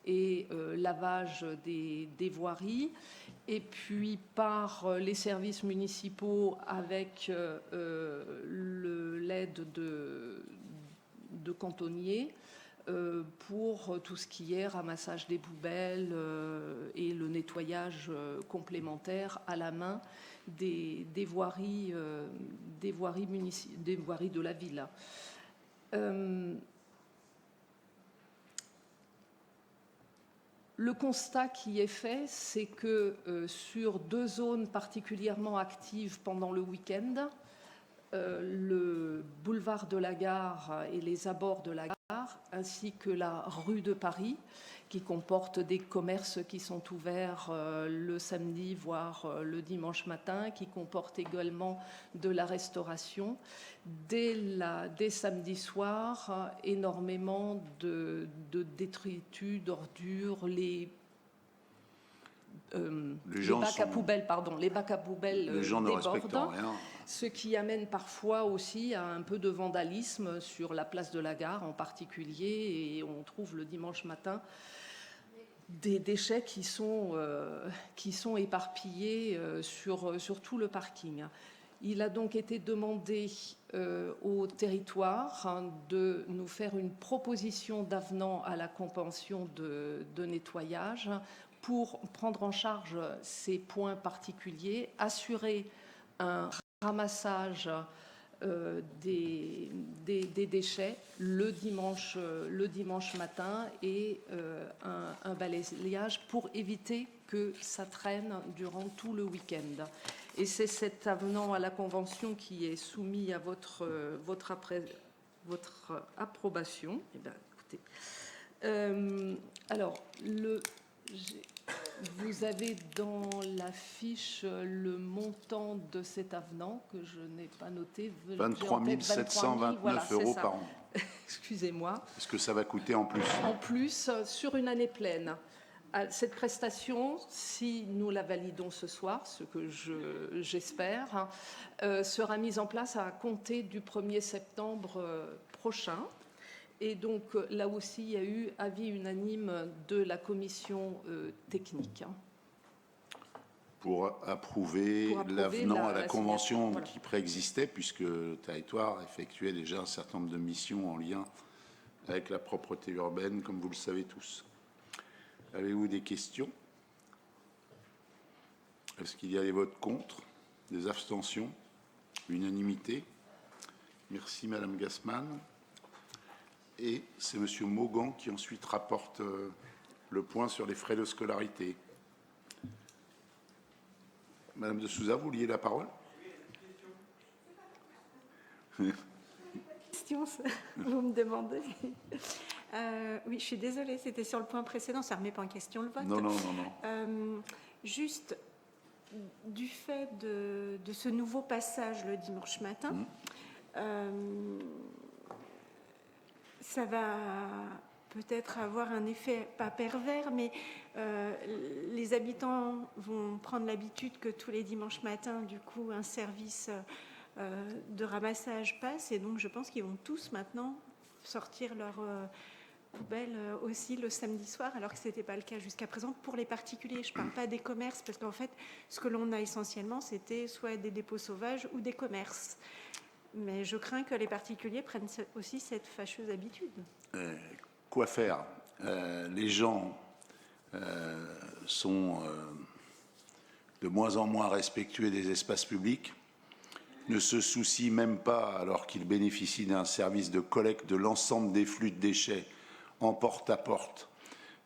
et lavage des voiries, et puis par les services municipaux avec l'aide de cantonniers pour tout ce qui est ramassage des poubelles et le nettoyage complémentaire à la main des voiries de la ville. Le constat qui est fait, c'est que sur deux zones particulièrement actives pendant le week-end, le boulevard de la Gare et les abords de la Gare, ainsi que la rue de Paris, qui comporte des commerces qui sont ouverts le samedi, voire le dimanche matin, qui comporte également de la restauration. Dès samedi soir, énormément de détritus, d'ordures, les bacs à poubelles les gens ne respectent débordent, rien. ce qui amène parfois aussi à un peu de vandalisme sur la place de la Gare en particulier, et on trouve le dimanche matin des déchets qui sont éparpillés sur tout le parking. Il a donc été demandé au territoire de nous faire une proposition d'avenant à la convention de nettoyage pour prendre en charge ces points particuliers, assurer un ramassage des déchets le dimanche matin et un balayage pour éviter que ça traîne durant tout le week-end. Et c'est cet avenant à la Convention qui est soumis à votre approbation. Eh bien, écoutez. Alors, vous avez dans la fiche le montant de cet avenant que je n'ai pas noté. 23 729 voilà, euros par an. Excusez-moi. Est-ce que ça va coûter en plus? En plus, sur une année pleine. Cette prestation, si nous la validons ce soir, ce que j'espère, sera mise en place à compter du 1er septembre prochain. Et donc, là aussi, il y a eu avis unanime de la commission technique. Pour approuver l'avenant à la Convention voilà. qui préexistait, puisque le territoire effectuait déjà un certain nombre de missions en lien avec la propreté urbaine, comme vous le savez tous. Avez-vous des questions? Est-ce qu'il y a des votes contre? Des abstentions? Unanimité? Merci, Madame Gassman. Et c'est Monsieur Maugan qui ensuite rapporte le point sur les frais de scolarité. Madame de Souza, vous vouliez la parole? Question, vous me demandez. Oui, je suis désolée, c'était sur le point précédent, ça ne remet pas en question le vote. Non, non, non, non. Juste du fait de ce nouveau passage le dimanche matin, ça va peut-être avoir un effet, pas pervers, mais les habitants vont prendre l'habitude que tous les dimanches matins, du coup, un service de ramassage passe, et donc je pense qu'ils vont tous maintenant sortir leur poubelle aussi le samedi soir, alors que ce n'était pas le cas jusqu'à présent pour les particuliers. Je ne parle pas des commerces, parce qu'en fait, ce que l'on a essentiellement, c'était soit des dépôts sauvages ou des commerces. Mais je crains que les particuliers prennent aussi cette fâcheuse habitude. Quoi faire? Les gens sont de moins en moins respectueux des espaces publics, ne se soucient même pas, alors qu'ils bénéficient d'un service de collecte de l'ensemble des flux de déchets en porte-à-porte,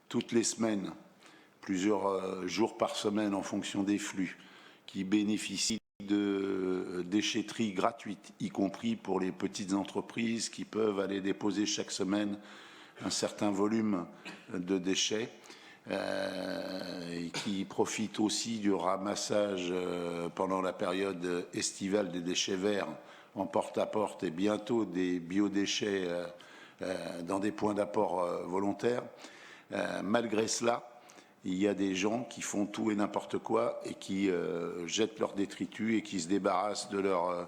toutes les semaines, plusieurs jours par semaine en fonction des flux, qui bénéficient de déchetterie gratuite, y compris pour les petites entreprises qui peuvent aller déposer chaque semaine un certain volume de déchets, et qui profitent aussi du ramassage pendant la période estivale des déchets verts en porte-à-porte et bientôt des biodéchets dans des points d'apport volontaires. Malgré cela, il y a des gens qui font tout et n'importe quoi et qui jettent leurs détritus et qui se débarrassent de leurs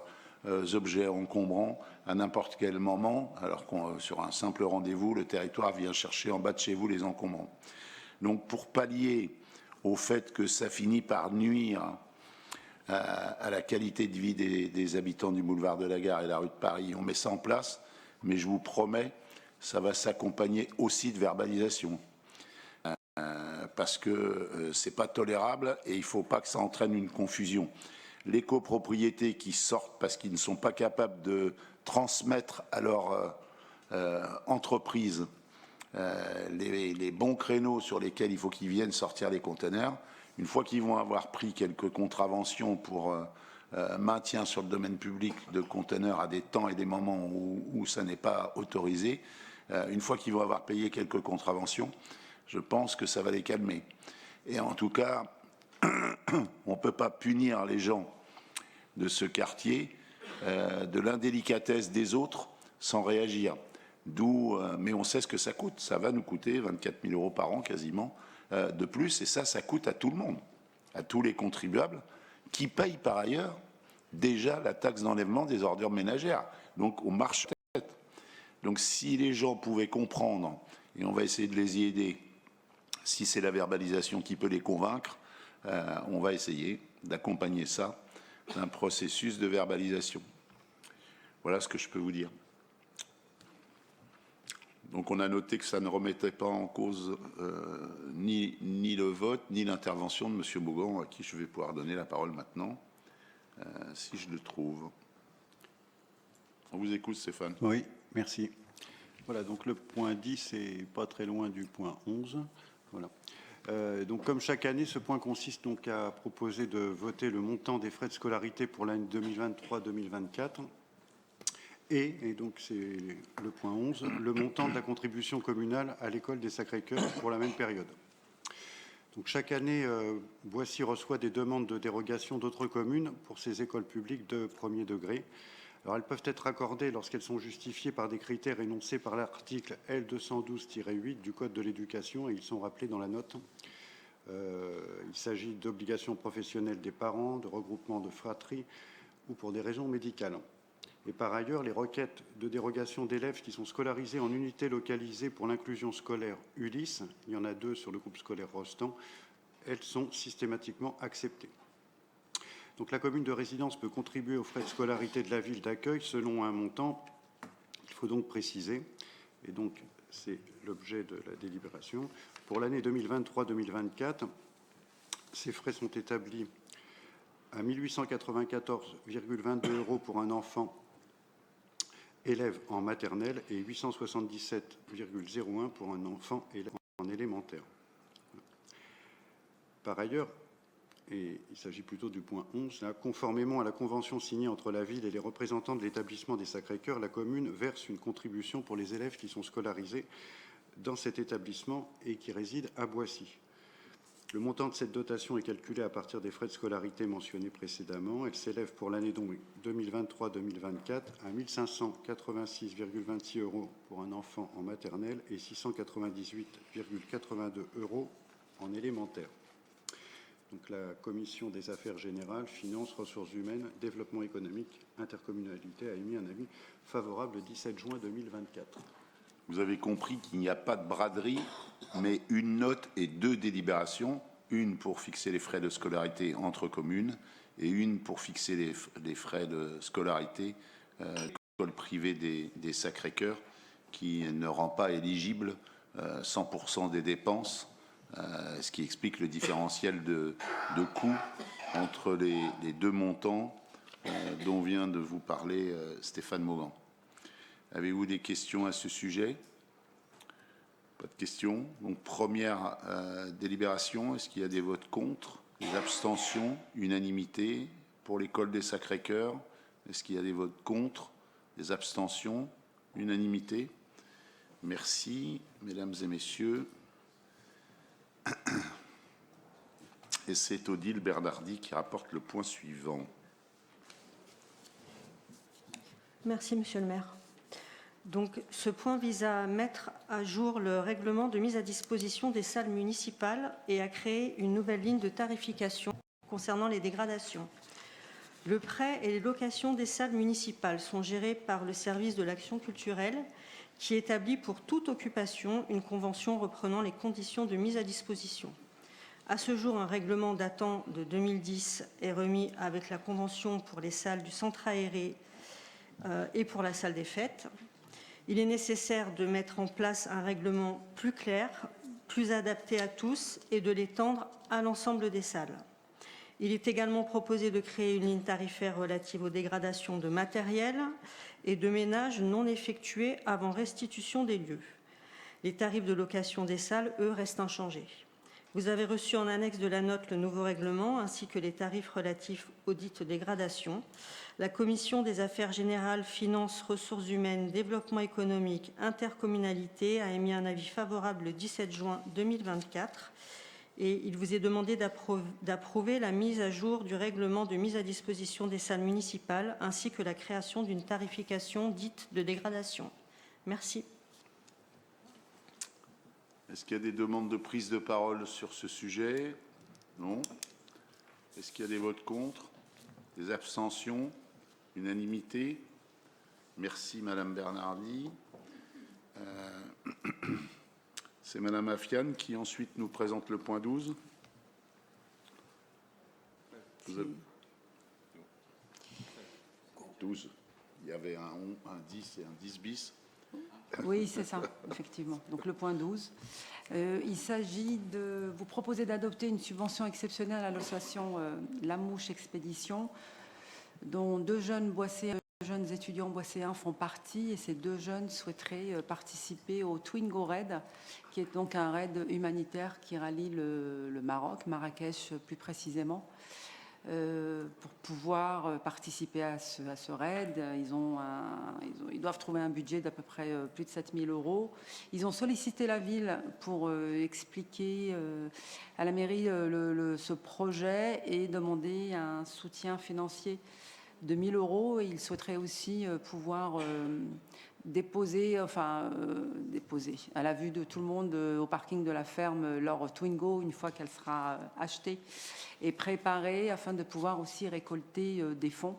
objets encombrants à n'importe quel moment, alors qu'on sur un simple rendez-vous, le territoire vient chercher en bas de chez vous les encombrants. Donc, pour pallier au fait que ça finit par nuire à la qualité de vie des habitants du boulevard de la Gare et la rue de Paris, on met ça en place, mais je vous promets, ça va s'accompagner aussi de verbalisation. Parce que c'est pas tolérable et il ne faut pas que ça entraîne une confusion. Les copropriétés qui sortent parce qu'ils ne sont pas capables de transmettre à leur entreprise les bons créneaux sur lesquels il faut qu'ils viennent sortir les conteneurs, une fois qu'ils vont avoir pris quelques contraventions pour maintien sur le domaine public de conteneurs à des temps et des moments où ça n'est pas autorisé, une fois qu'ils vont avoir payé quelques contraventions, je pense que ça va les calmer. Et en tout cas, on ne peut pas punir les gens de ce quartier de l'indélicatesse des autres sans réagir. Mais on sait ce que ça coûte. Ça va nous coûter 24 000 euros par an quasiment de plus. Et ça coûte à tout le monde, à tous les contribuables qui payent par ailleurs déjà la taxe d'enlèvement des ordures ménagères. Donc on marche tête. Donc si les gens pouvaient comprendre, et on va essayer de les y aider, si c'est la verbalisation qui peut les convaincre, on va essayer d'accompagner ça d'un processus de verbalisation. Voilà ce que je peux vous dire. Donc on a noté que ça ne remettait pas en cause ni le vote, ni l'intervention de M. Maugan, à qui je vais pouvoir donner la parole maintenant, si je le trouve. On vous écoute, Stéphane. Oui, merci. Voilà, donc le point 10 est pas très loin du point 11. Voilà. Donc, comme chaque année, ce point consiste donc à proposer de voter le montant des frais de scolarité pour l'année 2023-2024. Et donc c'est le point 11, le montant de la contribution communale à l'école des Sacré-Cœur pour la même période. Donc chaque année, Boissy reçoit des demandes de dérogation d'autres communes pour ces écoles publiques de premier degré. Alors elles peuvent être accordées lorsqu'elles sont justifiées par des critères énoncés par l'article L212-8 du Code de l'éducation et ils sont rappelés dans la note. Il s'agit d'obligations professionnelles des parents, de regroupement de fratries ou pour des raisons médicales. Et par ailleurs, les requêtes de dérogation d'élèves qui sont scolarisés en unité localisée pour l'inclusion scolaire ULIS, il y en a 2 sur le groupe scolaire Rostand, elles sont systématiquement acceptées. Donc la commune de résidence peut contribuer aux frais de scolarité de la ville d'accueil selon un montant, il faut donc préciser, et donc c'est l'objet de la délibération. Pour l'année 2023-2024, ces frais sont établis à 1 894,22 € pour un enfant élève en maternelle et 877,01 pour un enfant élève en élémentaire. Par ailleurs, et il s'agit plutôt du point 11, là, conformément à la convention signée entre la ville et les représentants de l'établissement des Sacré-Cœur, la commune verse une contribution pour les élèves qui sont scolarisés dans cet établissement et qui résident à Boissy. Le montant de cette dotation est calculé à partir des frais de scolarité mentionnés précédemment. Elle s'élève pour l'année 2023-2024 à 1 586,26 € pour un enfant en maternelle et 698,82 € en élémentaire. Donc la Commission des Affaires Générales, Finances, Ressources Humaines, Développement économique, Intercommunalité a émis un avis favorable le 17 juin 2024. Vous avez compris qu'il n'y a pas de braderie, mais une note et 2 délibérations, une pour fixer les frais de scolarité entre communes et une pour fixer les frais de scolarité l'école privée des Sacré-Cœur, qui ne rend pas éligible 100% des dépenses, ce qui explique le différentiel de coûts entre les 2 montants dont vient de vous parler Stéphane Maugan. Avez-vous des questions à ce sujet? Pas de questions. Donc, première délibération, est-ce qu'il y a des votes contre? Des abstentions? Unanimité pour l'école des Sacré-Cœur? Est-ce qu'il y a des votes contre? Des abstentions? Unanimité? Merci, mesdames et messieurs. Et c'est Odile Bernardi qui rapporte le point suivant. Merci, Monsieur le maire. Donc, ce point vise à mettre à jour le règlement de mise à disposition des salles municipales et à créer une nouvelle ligne de tarification concernant les dégradations. Le prêt et les locations des salles municipales sont gérés par le service de l'action culturelle qui établit pour toute occupation une convention reprenant les conditions de mise à disposition. À ce jour, un règlement datant de 2010 est remis avec la convention pour les salles du centre aéré et pour la salle des fêtes. Il est nécessaire de mettre en place un règlement plus clair, plus adapté à tous et de l'étendre à l'ensemble des salles. Il est également proposé de créer une ligne tarifaire relative aux dégradations de matériel et de ménages non effectués avant restitution des lieux. Les tarifs de location des salles, eux, restent inchangés. Vous avez reçu en annexe de la note le nouveau règlement ainsi que les tarifs relatifs aux dites dégradations. La Commission des Affaires Générales, Finances, Ressources Humaines, Développement économique, Intercommunalité a émis un avis favorable le 17 juin 2024 et il vous est demandé d'approuver la mise à jour du règlement de mise à disposition des salles municipales ainsi que la création d'une tarification dite de dégradation. Merci. Est-ce qu'il y a des demandes de prise de parole sur ce sujet? Non. Est-ce qu'il y a des votes contre? Des abstentions? Unanimité? Merci, Madame Bernardi. C'est Madame Afiane qui ensuite nous présente le point 12. Vous avez... 12. Il y avait un 10 et un 10 bis. Oui, c'est ça, effectivement. Donc le point 12. Il s'agit de vous proposer d'adopter une subvention exceptionnelle à l'association La Mouche Expédition, dont 2 jeunes boissiers jeunes étudiants boisséens font partie et ces 2 jeunes souhaiteraient participer au Twingo Raid, qui est donc un raid humanitaire qui rallie le Maroc, Marrakech plus précisément. Pour pouvoir participer à ce raid, ils doivent trouver un budget d'à peu près plus de 7 000 €. Ils ont sollicité la ville pour expliquer à la mairie ce projet et demander un soutien financier de 1 000 €. Et ils souhaiteraient aussi pouvoir déposer à la vue de tout le monde au parking de la ferme leur Twingo une fois qu'elle sera achetée et préparée afin de pouvoir aussi récolter des fonds.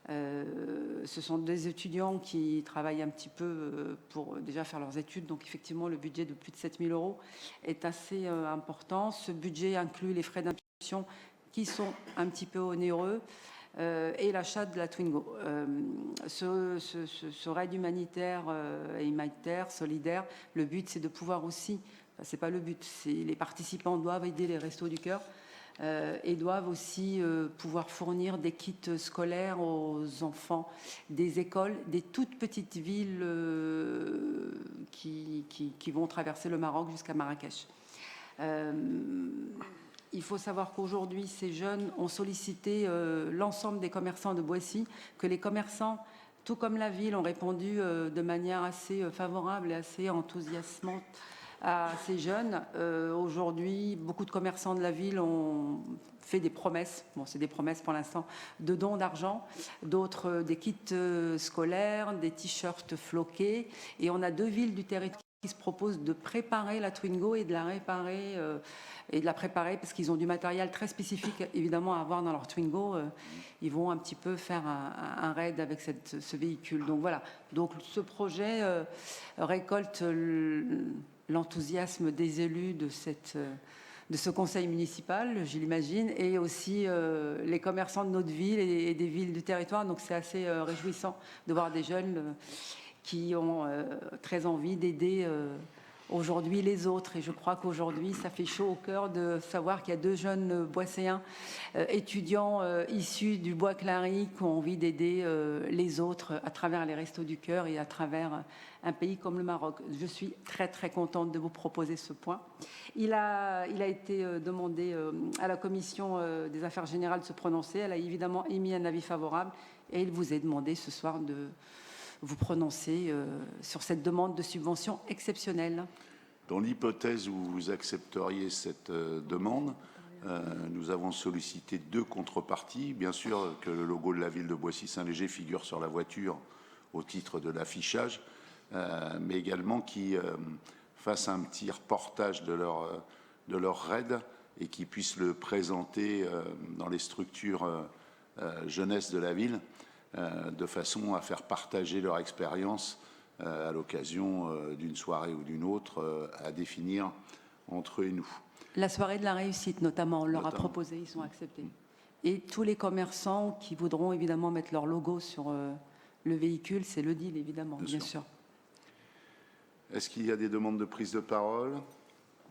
Ce sont des étudiants qui travaillent un petit peu pour déjà faire leurs études, donc effectivement le budget de plus de 7 000 € est assez important. Ce budget inclut les frais d'inscription qui sont un petit peu onéreux. Et l'achat de la Twingo. Ce raid humanitaire et humanitaire, solidaire, le but c'est de pouvoir aussi, c'est pas le but, c'est les participants doivent aider les Restos du Cœur et doivent aussi pouvoir fournir des kits scolaires aux enfants des écoles, des toutes petites villes qui vont traverser le Maroc jusqu'à Marrakech. Il faut savoir qu'aujourd'hui, ces jeunes ont sollicité l'ensemble des commerçants de Boissy, que les commerçants, tout comme la ville, ont répondu de manière assez favorable et assez enthousiasmante à ces jeunes. Aujourd'hui, beaucoup de commerçants de la ville ont fait des promesses, bon c'est des promesses pour l'instant, de dons d'argent, d'autres des kits scolaires, des t-shirts floqués, et on a 2 villes du territoire qui se proposent de préparer la Twingo et de la réparer et de la préparer parce qu'ils ont du matériel très spécifique évidemment à avoir dans leur Twingo. Ils vont un petit peu faire un raid avec ce véhicule. Donc voilà, donc ce projet récolte l'enthousiasme des élus de ce conseil municipal, je l'imagine, et aussi les commerçants de notre ville et des villes du territoire. Donc c'est assez réjouissant de voir des jeunes qui ont très envie d'aider aujourd'hui les autres. Et je crois qu'aujourd'hui, ça fait chaud au cœur de savoir qu'il y a 2 jeunes boisséens étudiants issus du Bois-Clary qui ont envie d'aider les autres à travers les Restos du Cœur et à travers un pays comme le Maroc. Je suis très très contente de vous proposer ce point. Il a été demandé à la Commission des Affaires Générales de se prononcer. Elle a évidemment émis un avis favorable et il vous est demandé ce soir de vous prononcer sur cette demande de subvention exceptionnelle. Dans l'hypothèse où vous accepteriez cette demande, nous avons sollicité 2 contreparties. Bien sûr que le logo de la ville de Boissy-Saint-Léger figure sur la voiture au titre de l'affichage, mais également qui fassent un petit reportage de leur raid et qui puissent le présenter dans les structures jeunesse de la ville, de façon à faire partager leur expérience à l'occasion d'une soirée ou d'une autre à définir entre eux et nous. La soirée de la réussite, notamment, on leur a proposé, ils sont acceptés. Et tous les commerçants qui voudront évidemment mettre leur logo sur le véhicule, c'est le deal, évidemment, bien sûr. Est-ce qu'il y a des demandes de prise de parole?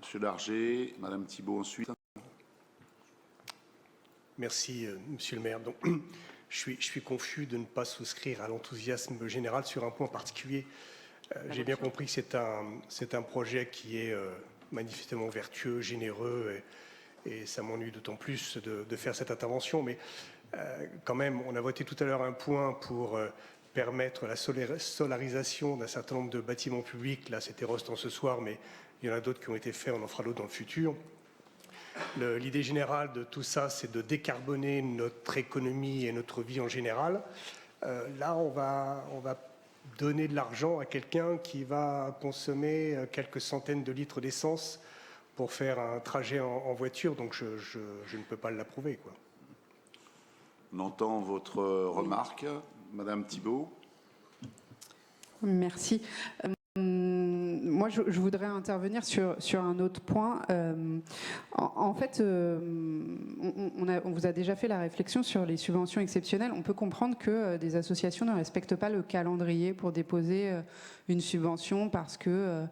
Monsieur Larger, Madame Thibault ensuite. Merci, Monsieur le maire. Donc, je suis confus de ne pas souscrire à l'enthousiasme général sur un point particulier. J'ai bien compris que c'est un projet qui est manifestement vertueux, généreux, et ça m'ennuie d'autant plus de faire cette intervention. Mais quand même, on a voté tout à l'heure un point pour permettre la solarisation d'un certain nombre de bâtiments publics. Là, c'était Rostand ce soir, mais il y en a d'autres qui ont été faits, on en fera d'autres dans le futur. L'idée générale de tout ça, c'est de décarboner notre économie et notre vie en général. Là, on va donner de l'argent à quelqu'un qui va consommer quelques centaines de litres d'essence pour faire un trajet en voiture. Donc, je ne peux pas l'approuver, quoi. On entend votre remarque, Madame Thibault. Merci. Moi, je voudrais intervenir sur un autre point. En fait, on vous a déjà fait la réflexion sur les subventions exceptionnelles. On peut comprendre que des associations ne respectent pas le calendrier pour déposer une subvention parce que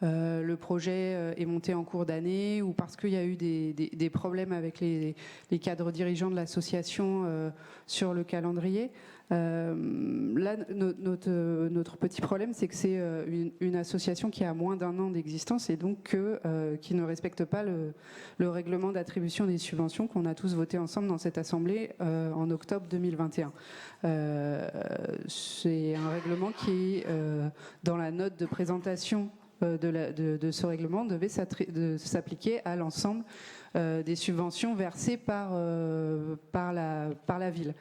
le projet est monté en cours d'année ou parce qu'il y a eu des problèmes avec les cadres dirigeants de l'association sur le calendrier. Là, notre petit problème, c'est que c'est une association qui a moins d'1 an d'existence et donc qui ne respecte pas le règlement d'attribution des subventions qu'on a tous voté ensemble dans cette Assemblée en octobre 2021. C'est un règlement qui, dans la note de présentation de ce règlement, devait s'appliquer à l'ensemble des subventions versées par la ville.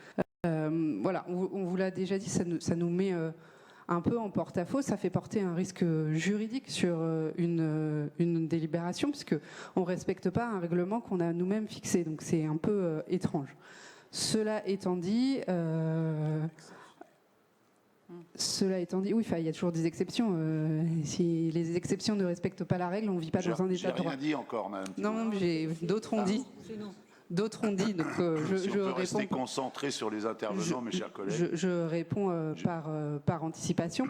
Voilà, on vous l'a déjà dit, ça nous met un peu en porte-à-faux, ça fait porter un risque juridique sur une délibération, puisqu'on ne respecte pas un règlement qu'on a nous-mêmes fixé, donc c'est un peu étrange. Cela étant dit, oui, il y a toujours des exceptions. Si les exceptions ne respectent pas la règle, on ne vit pas dans un état de droit. J'ai rien dit encore, madame. Non, d'autres ont dit. D'autres ont dit, donc si on peut rester concentré sur les intervenants, mes chers collègues. Je réponds par anticipation.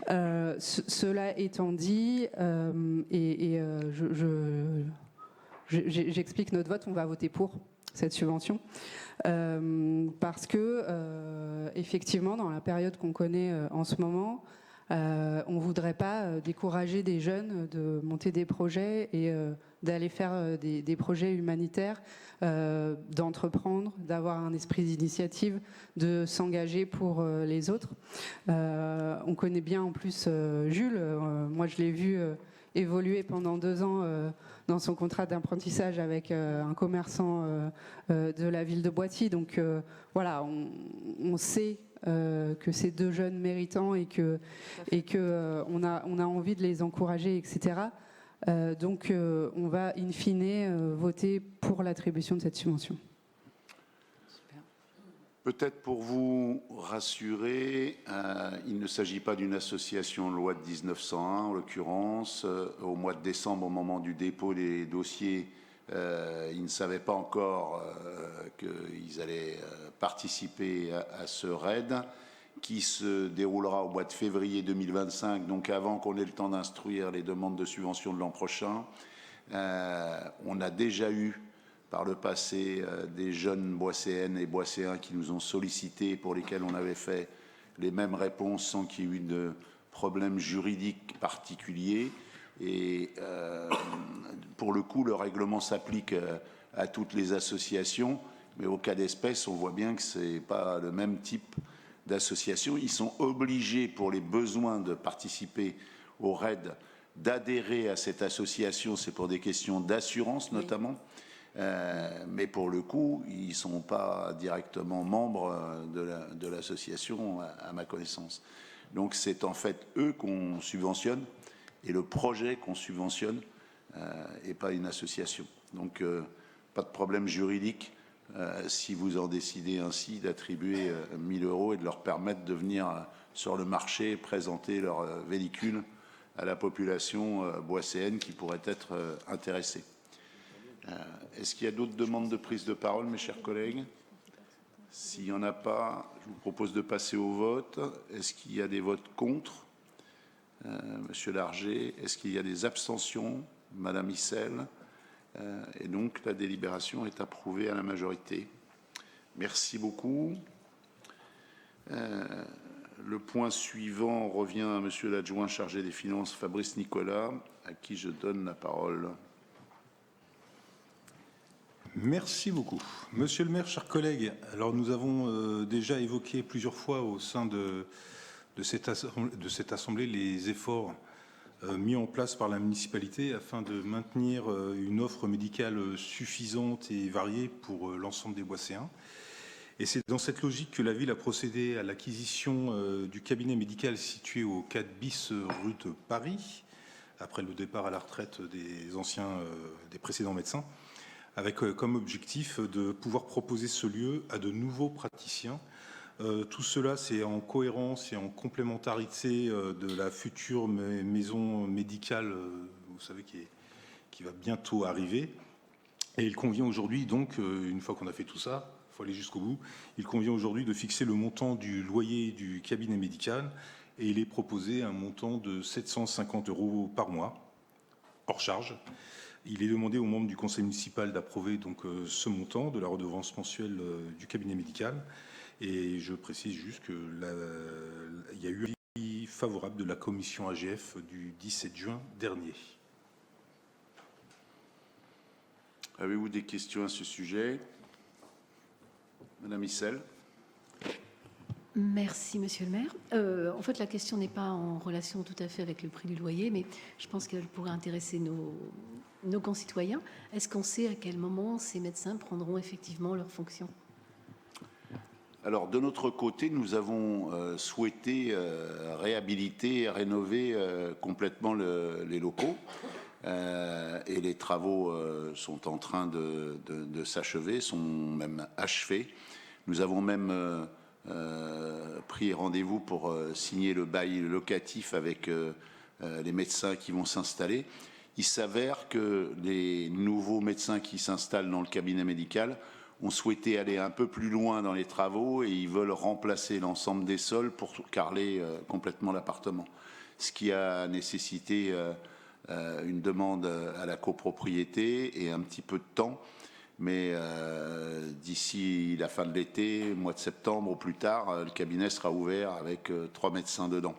Cela étant dit, j'explique notre vote, on va voter pour cette subvention, parce que, effectivement, dans la période qu'on connaît en ce moment, on ne voudrait pas décourager des jeunes de monter des projets et d'aller faire des projets humanitaires, d'entreprendre, d'avoir un esprit d'initiative, de s'engager pour les autres. On connaît bien en plus Jules, moi je l'ai vu évoluer pendant 2 ans dans son contrat d'apprentissage avec un commerçant de la ville de Boissy. Donc voilà, on sait que ces 2 jeunes méritants et que on a envie de les encourager, etc. Donc on va in fine voter pour l'attribution de cette subvention. Peut-être pour vous rassurer, il ne s'agit pas d'une association loi de 1901 en l'occurrence. Au mois de décembre, au moment du dépôt des dossiers, ils ne savaient pas encore qu'ils allaient participer à ce RAID qui se déroulera au mois de février 2025, donc avant qu'on ait le temps d'instruire les demandes de subvention de l'an prochain. On a déjà eu par le passé des jeunes boisséennes et boisséens qui nous ont sollicités, pour lesquels on avait fait les mêmes réponses sans qu'il y ait eu de problème juridique particulier. Et pour le coup, le règlement s'applique à toutes les associations, mais au cas d'espèce, on voit bien que ce n'est pas le même type d'association. Ils sont obligés, pour les besoins de participer au RAID, d'adhérer à cette association. C'est pour des questions d'assurance notamment. Mais pour le coup, ils ne sont pas directement membres de l'association, à ma connaissance. Donc c'est en fait eux qu'on subventionne et le projet qu'on subventionne et pas une association. Donc pas de problème juridique si vous en décidez ainsi d'attribuer 1 000 € et de leur permettre de venir sur le marché et présenter leur véhicule à la population boisséenne qui pourrait être intéressée. Est-ce qu'il y a d'autres demandes de prise de parole, mes chers collègues? S'il n'y en a pas, je vous propose de passer au vote. Est-ce qu'il y a des votes contre? Monsieur Larger, est-ce qu'il y a des abstentions? Madame Issel. Et donc, la délibération est approuvée à la majorité. Merci beaucoup. Le point suivant revient à monsieur l'adjoint chargé des finances, Fabrice Nicolas, à qui je donne la parole. Merci beaucoup. Monsieur le maire, chers collègues, alors nous avons déjà évoqué plusieurs fois au sein de cette assemblée les efforts mis en place par la municipalité afin de maintenir une offre médicale suffisante et variée pour l'ensemble des Boisséens. Et c'est dans cette logique que la ville a procédé à l'acquisition du cabinet médical situé au 4 bis rue de Paris, après le départ à la retraite des précédents médecins, avec comme objectif de pouvoir proposer ce lieu à de nouveaux praticiens. Tout cela, c'est en cohérence et en complémentarité de la future maison médicale, vous savez, qui va bientôt arriver. Et il convient aujourd'hui, donc, une fois qu'on a fait tout ça, il faut aller jusqu'au bout, il convient aujourd'hui de fixer le montant du loyer du cabinet médical et il est proposé un montant de 750 € par mois hors charge. Il est demandé aux membres du conseil municipal d'approuver donc ce montant de la redevance mensuelle du cabinet médical. Et je précise juste que il y a eu un avis favorable de la commission AGF du 17 juin dernier. Avez-vous des questions à ce sujet? Madame Issel. Merci, Monsieur le maire. En fait, la question n'est pas en relation tout à fait avec le prix du loyer, mais je pense qu'elle pourrait intéresser nos concitoyens. Est-ce qu'on sait à quel moment ces médecins prendront effectivement leurs fonctions? Alors, de notre côté, nous avons souhaité réhabiliter et rénover complètement les locaux. Et les travaux sont en train de s'achever, sont même achevés. Nous avons même pris rendez-vous pour signer le bail locatif avec les médecins qui vont s'installer. Il s'avère que les nouveaux médecins qui s'installent dans le cabinet médical ont souhaité aller un peu plus loin dans les travaux et ils veulent remplacer l'ensemble des sols pour carreler complètement l'appartement. Ce qui a nécessité une demande à la copropriété et un petit peu de temps. Mais d'ici la fin de l'été, mois de septembre ou plus tard, le cabinet sera ouvert avec 3 médecins dedans.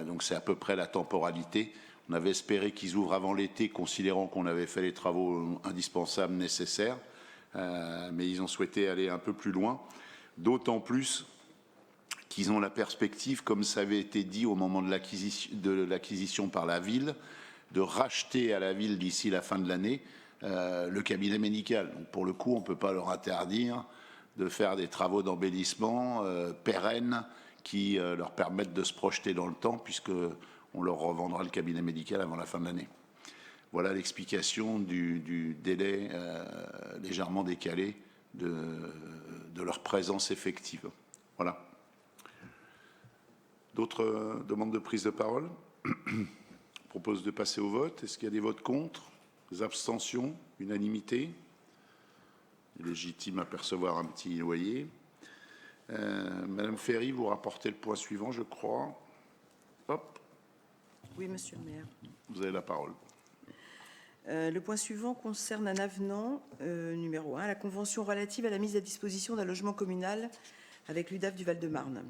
Donc c'est à peu près la temporalité. On avait espéré qu'ils ouvrent avant l'été, considérant qu'on avait fait les travaux indispensables nécessaires. Mais ils ont souhaité aller un peu plus loin. D'autant plus qu'ils ont la perspective, comme ça avait été dit au moment de l'acquisition par la ville, de racheter à la ville d'ici la fin de l'année le cabinet médical. Donc pour le coup, on ne peut pas leur interdire de faire des travaux d'embellissement pérennes qui leur permettent de se projeter dans le temps, puisqu'on leur revendra le cabinet médical avant la fin de l'année. Voilà l'explication du délai légèrement décalé de leur présence effective. Voilà. D'autres demandes de prise de parole? Je propose de passer au vote. Est-ce qu'il y a des votes contre? Des abstentions? Unanimité? Il est légitime à percevoir un petit loyer. Madame Ferry, vous rapportez le point suivant, je crois. Hop. Oui, monsieur le maire. Vous avez la parole. Le point suivant concerne un avenant, numéro 1, à la convention relative à la mise à disposition d'un logement communal avec l'UDAF du Val-de-Marne.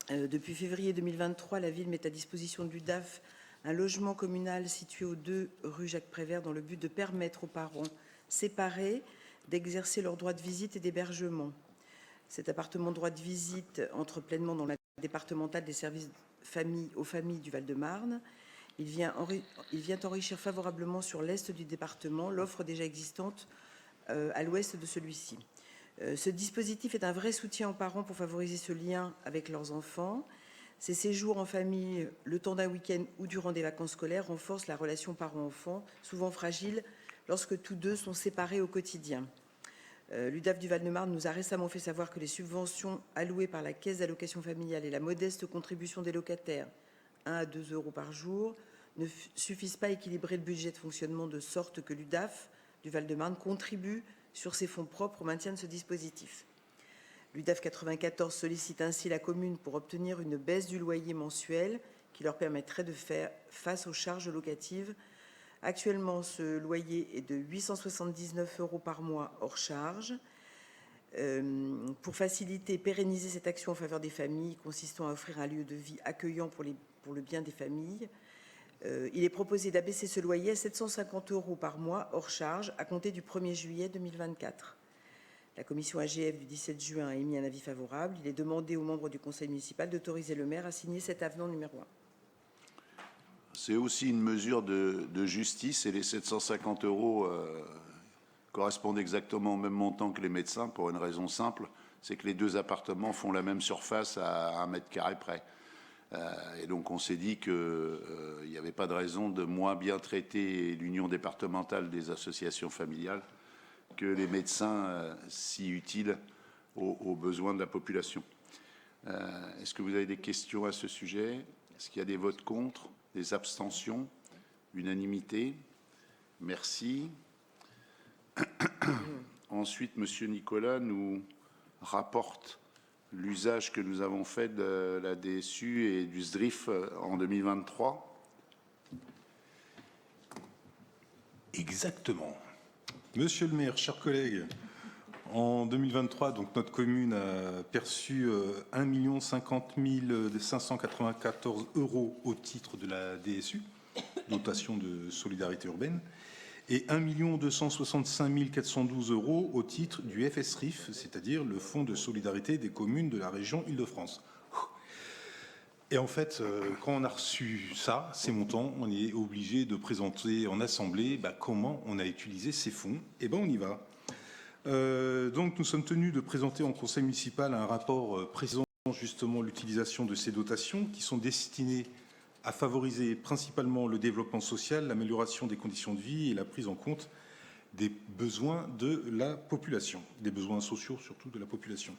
Depuis février 2023, la ville met à disposition de l'UDAF un logement communal situé aux 2 rue Jacques Prévert dans le but de permettre aux parents séparés d'exercer leur droit de visite et d'hébergement. Cet appartement droit de visite entre pleinement dans la départementale des services aux familles du Val-de-Marne. Il vient enrichir favorablement sur l'est du département l'offre déjà existante à l'ouest de celui-ci. Ce dispositif est un vrai soutien aux parents pour favoriser ce lien avec leurs enfants. Ces séjours en famille, le temps d'un week-end ou durant des vacances scolaires, renforcent la relation parent-enfant, souvent fragile lorsque tous deux sont séparés au quotidien. L'UDAF du Val-de-Marne nous a récemment fait savoir que les subventions allouées par la Caisse d'allocation familiale et la modeste contribution des locataires, 1 à 2 euros par jour, ne suffisent pas à équilibrer le budget de fonctionnement, de sorte que l'UDAF du Val-de-Marne contribue sur ses fonds propres au maintien de ce dispositif. L'UDAF 94 sollicite ainsi la commune pour obtenir une baisse du loyer mensuel qui leur permettrait de faire face aux charges locatives. Actuellement, ce loyer est de 879 euros par mois hors charge. Pour faciliter et pérenniser cette action en faveur des familles, consistant à offrir un lieu de vie accueillant pour le bien des familles, il est proposé d'abaisser ce loyer à 750 euros par mois hors charge à compter du 1er juillet 2024. La commission AGF du 17 juin a émis un avis favorable. Il est demandé aux membres du conseil municipal d'autoriser le maire à signer cet avenant numéro 1. C'est aussi une mesure de justice et les 750 euros correspondent exactement au même montant que les médecins pour une raison simple, c'est que les 2 appartements font la même surface à 1 mètre carré près. Et donc on s'est dit qu'il n'y avait pas de raison de moins bien traiter l'union départementale des associations familiales que les médecins si utiles aux besoins de la population. Est-ce que vous avez des questions à ce sujet? Est-ce qu'il y a des votes contre? Des abstentions? Unanimité? Merci. Ensuite, M. Nicolas nous rapporte l'usage que nous avons fait de la DSU et du SDRIF en 2023. Exactement. Monsieur le maire, chers collègues, en 2023, donc notre commune a perçu 1 050 594 € au titre de la DSU, dotation de solidarité urbaine, et 1 265 412 € au titre du FSRIF, c'est-à-dire le Fonds de solidarité des communes de la région Île-de-France. Et en fait, quand on a reçu ça, ces montants, on est obligé de présenter en assemblée comment on a utilisé ces fonds. Et on y va. Donc nous sommes tenus de présenter en conseil municipal un rapport précisant justement l'utilisation de ces dotations qui sont destinées à favoriser principalement le développement social, l'amélioration des conditions de vie et la prise en compte des besoins de la population, des besoins sociaux surtout de la population.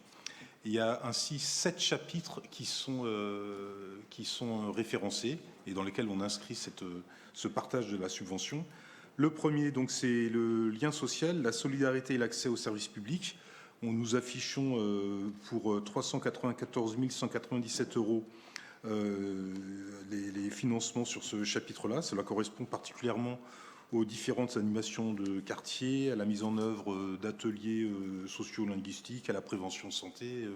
Il y a ainsi 7 chapitres qui sont référencés et dans lesquels on inscrit ce partage de la subvention. Le premier, donc, c'est le lien social, la solidarité et l'accès aux services publics. Nous affichons pour 394 197 € les financements sur ce chapitre-là. Cela correspond particulièrement aux différentes animations de quartier, à la mise en œuvre d'ateliers socio-linguistiques, à la prévention santé,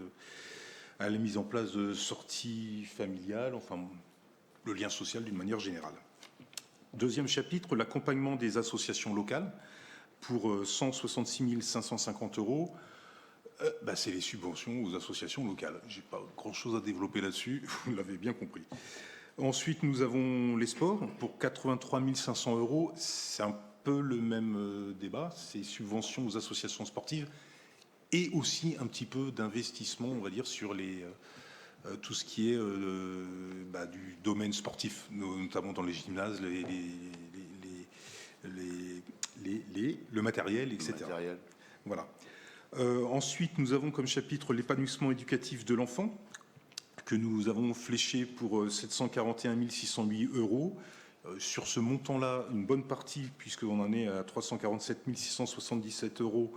à la mise en place de sorties familiales, enfin le lien social d'une manière générale. Deuxième chapitre, l'accompagnement des associations locales pour 166 550 €. C'est les subventions aux associations locales. Je n'ai pas grand-chose à développer là-dessus, vous l'avez bien compris. Ensuite, nous avons les sports pour 83 500 €. C'est un peu le même débat, c'est subventions aux associations sportives et aussi un petit peu d'investissement, on va dire, sur tout ce qui est du domaine sportif, notamment dans les gymnases, le matériel, etc. Voilà. Ensuite, nous avons comme chapitre l'épanouissement éducatif de l'enfant, que nous avons fléché pour 741 608 €. Sur ce montant-là, une bonne partie, puisqu'on en est à 347 677 €,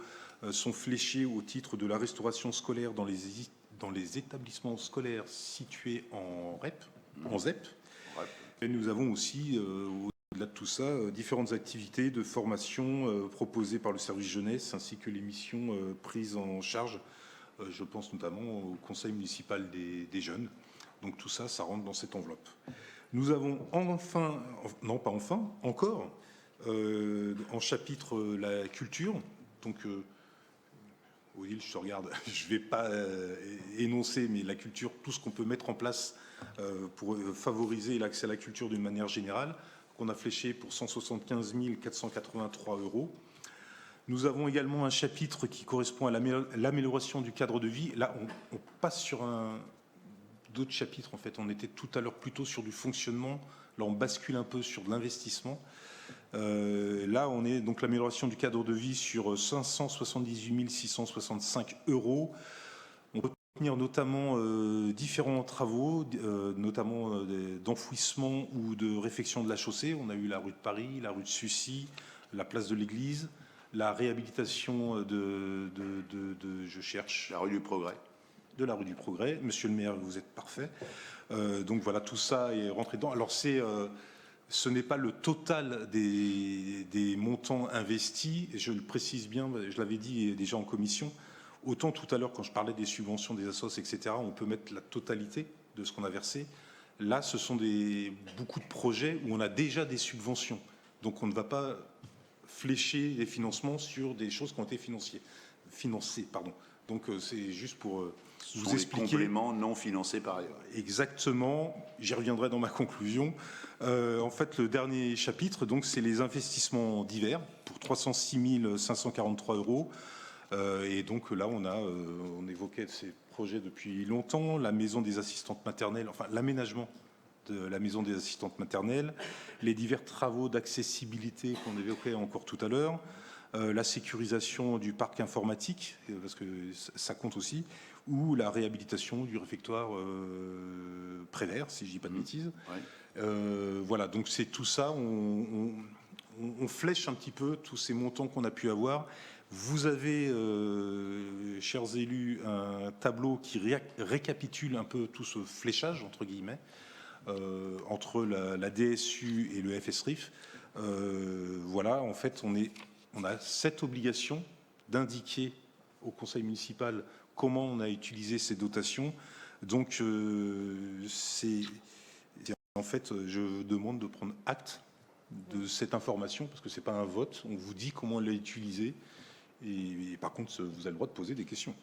sont fléchés au titre de la restauration scolaire dans les établissements scolaires situés en REP, en ZEP. Et nous avons aussi, au-delà de tout ça, différentes activités de formation proposées par le service jeunesse, ainsi que les missions prises en charge. Je pense notamment au conseil municipal des jeunes. Donc tout ça, ça rentre dans cette enveloppe. Nous avons encore, en chapitre la culture. Donc, Odile, je te regarde, je ne vais pas énoncer, mais la culture, tout ce qu'on peut mettre en place pour favoriser l'accès à la culture d'une manière générale, qu'on a fléché pour 175 483 €. Nous avons également un chapitre qui correspond à l'amélioration du cadre de vie. Là, on passe sur d'autres chapitres, en fait. On était tout à l'heure plutôt sur du fonctionnement. Là, on bascule un peu sur de l'investissement. Là, on est donc l'amélioration du cadre de vie sur 578 665 €. On peut retenir notamment différents travaux, notamment d'enfouissement ou de réfection de la chaussée. On a eu la rue de Paris, la rue de Sucy, la place de l'Église, la réhabilitation je cherche... La rue du Progrès. De la rue du Progrès. Monsieur le maire, vous êtes parfait. Donc voilà, tout ça est rentré dedans. Alors ce n'est pas le total des montants investis, et je le précise bien, je l'avais dit déjà en commission, autant tout à l'heure quand je parlais des subventions des assos, etc., on peut mettre la totalité de ce qu'on a versé. Là, ce sont beaucoup de projets où on a déjà des subventions. Donc on ne va pas flécher les financements sur des choses qui ont été financées. Donc c'est juste pour vous expliquer. Les compléments non financés par ailleurs. Exactement, j'y reviendrai dans ma conclusion. En fait, le dernier chapitre, donc, c'est les investissements divers pour 306 543 €. Et donc là, on évoquait ces projets depuis longtemps, la maison des assistantes maternelles, enfin l'aménagement de la maison des assistantes maternelles, les divers travaux d'accessibilité qu'on évoquait encore tout à l'heure, la sécurisation du parc informatique, parce que ça compte aussi, ou la réhabilitation du réfectoire Prévert, si je dis pas de bêtises. Ouais. Voilà, donc c'est tout ça, on flèche un petit peu tous ces montants qu'on a pu avoir. Vous avez, chers élus, un tableau qui récapitule un peu tout ce fléchage, entre guillemets, entre la DSU et le FSRIF, Voilà, en fait, on a cette obligation d'indiquer au conseil municipal comment on a utilisé ces dotations. Donc, en fait, je demande de prendre acte de cette information, parce que ce n'est pas un vote, on vous dit comment on l'a utilisé, et par contre, vous avez le droit de poser des questions.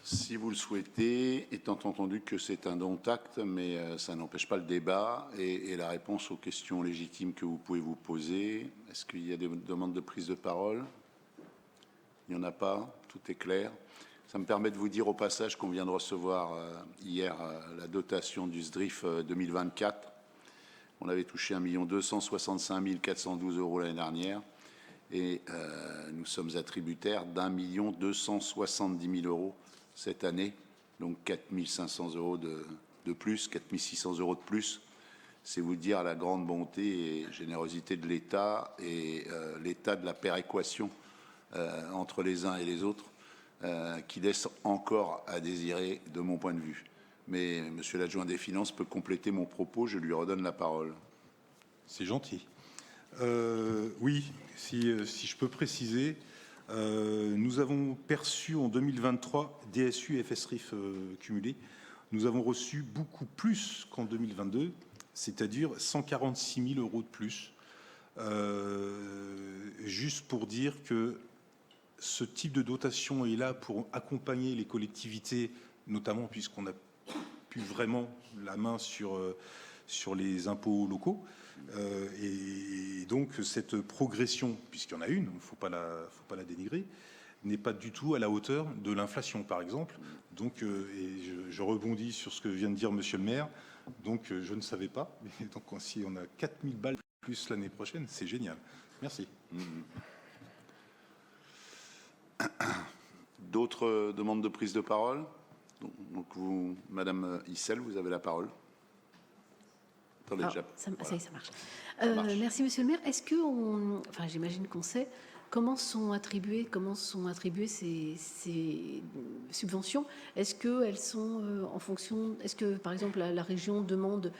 Si vous le souhaitez, étant entendu que c'est un dont-acte, mais ça n'empêche pas le débat et la réponse aux questions légitimes que vous pouvez vous poser. Est-ce qu'il y a des demandes de prise de parole? Il n'y en a pas, tout est clair. Ça me permet de vous dire au passage qu'on vient de recevoir hier la dotation du SDRIF 2024. On avait touché 1 265 412 € l'année dernière et nous sommes attributaires d'1 270 000 € cette année, donc 4 500 € de plus, 4 600 € de plus. C'est vous dire la grande bonté et générosité de l'État et l'état de la péréquation entre les uns et les autres, qui laisse encore à désirer de mon point de vue. Mais monsieur l'adjoint des Finances peut compléter mon propos, je lui redonne la parole. C'est gentil. Oui, si je peux préciser, nous avons perçu en 2023 DSU et FSRIF cumulés. Nous avons reçu beaucoup plus qu'en 2022, c'est-à-dire 146 000 € de plus. Juste pour dire que ce type de dotation est là pour accompagner les collectivités, notamment puisqu'on a plus vraiment la main sur les impôts locaux. Et donc cette progression, puisqu'il y en a une, il ne faut pas la dénigrer, n'est pas du tout à la hauteur de l'inflation, par exemple. Donc, et je rebondis sur ce que vient de dire monsieur le maire. Donc, je ne savais pas. Donc, si on a 4 000 balles plus l'année prochaine, c'est génial. Merci. D'autres demandes de prise de parole? Donc vous, Madame Issel, vous avez la parole. Attendez, Ça marche. Merci, Monsieur le maire. Est-ce que, enfin, j'imagine qu'on sait comment sont attribuées ces subventions? Est-ce qu'elles sont en fonction? Est-ce que, par exemple, la région demande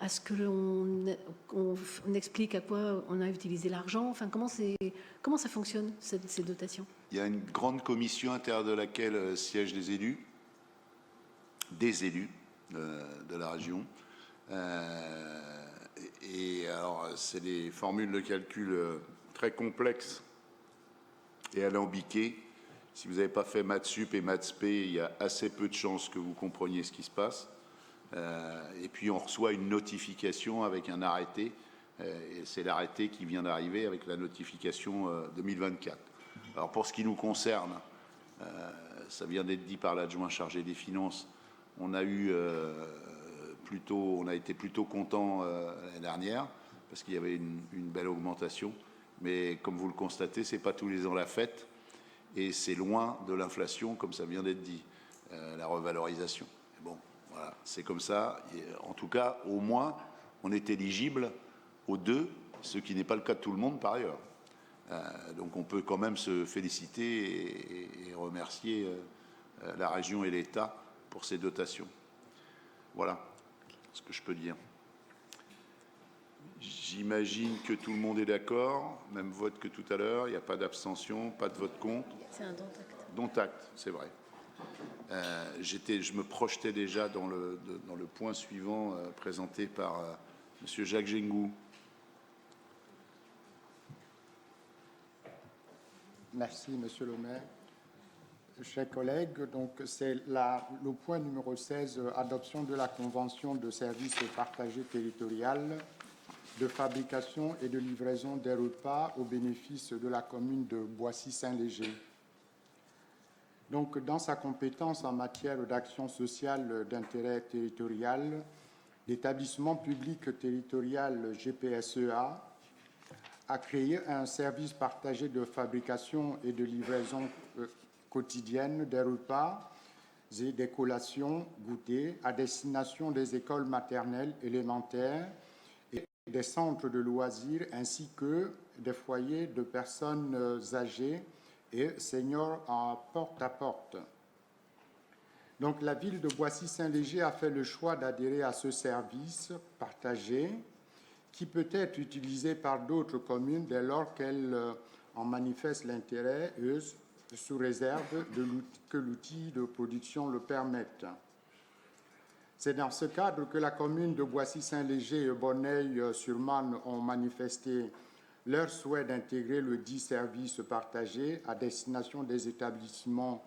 à ce que on explique à quoi on a utilisé l'argent? Enfin, comment ça fonctionne, ces dotations? Il y a une grande commission à l'intérieur de laquelle siègent des élus de la région. Et alors, c'est des formules de calcul très complexes et alambiquées. Si vous n'avez pas fait maths sup et maths spé, il y a assez peu de chances que vous compreniez ce qui se passe. Et puis, on reçoit une notification avec un arrêté. Et c'est l'arrêté qui vient d'arriver avec la notification 2024. Alors, pour ce qui nous concerne, ça vient d'être dit par l'adjoint chargé des Finances, on a été plutôt content l'année dernière parce qu'il y avait une belle augmentation. Mais comme vous le constatez, c'est pas tous les ans la fête et c'est loin de l'inflation, comme ça vient d'être dit, la revalorisation. Et bon, voilà, c'est comme ça. Et en tout cas, au moins, on est éligible aux deux, ce qui n'est pas le cas de tout le monde par ailleurs. Donc on peut quand même se féliciter et remercier la région et l'État pour ces dotations. Voilà ce que je peux dire. J'imagine que tout le monde est d'accord, même vote que tout à l'heure, il n'y a pas d'abstention, pas de vote contre. C'est un dont-acte. Dont-acte, c'est vrai. Je me projetais déjà dans le point suivant présenté par monsieur Jacques Gengou. Merci, monsieur le maire. Chers collègues, donc c'est le point numéro 16, adoption de la convention de services partagés territorial de fabrication et de livraison des repas au bénéfice de la commune de Boissy-Saint-Léger. Donc, dans sa compétence en matière d'action sociale d'intérêt territorial, l'établissement public territorial GPSEA a créé un service partagé de fabrication et de livraison quotidienne des repas et des collations goûters à destination des écoles maternelles élémentaires et des centres de loisirs ainsi que des foyers de personnes âgées et seniors en porte-à-porte. Donc, la ville de Boissy-Saint-Léger a fait le choix d'adhérer à ce service partagé qui peut être utilisée par d'autres communes dès lors qu'elles en manifestent l'intérêt, sous réserve que l'outil de production le permette. C'est dans ce cadre que la commune de Boissy-Saint-Léger et Bonneuil-sur-Marne ont manifesté leur souhait d'intégrer le dit service partagé à destination des établissements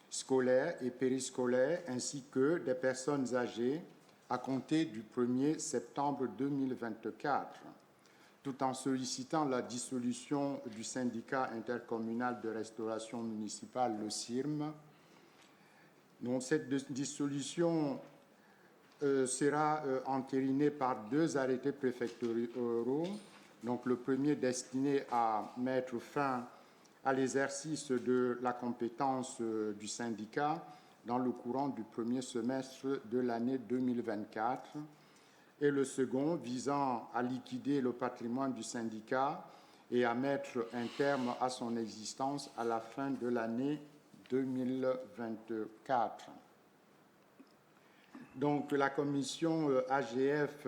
scolaires et périscolaires ainsi que des personnes âgées à compter du 1er septembre 2024, tout en sollicitant la dissolution du syndicat intercommunal de restauration municipale, le CIRM. Donc, cette dissolution sera entérinée par 2 arrêtés préfectoraux. Donc, le premier destiné à mettre fin à l'exercice de la compétence du syndicat dans le courant du 1er semestre de l'année 2024, et le second visant à liquider le patrimoine du syndicat et à mettre un terme à son existence à la fin de l'année 2024. Donc, la commission AGF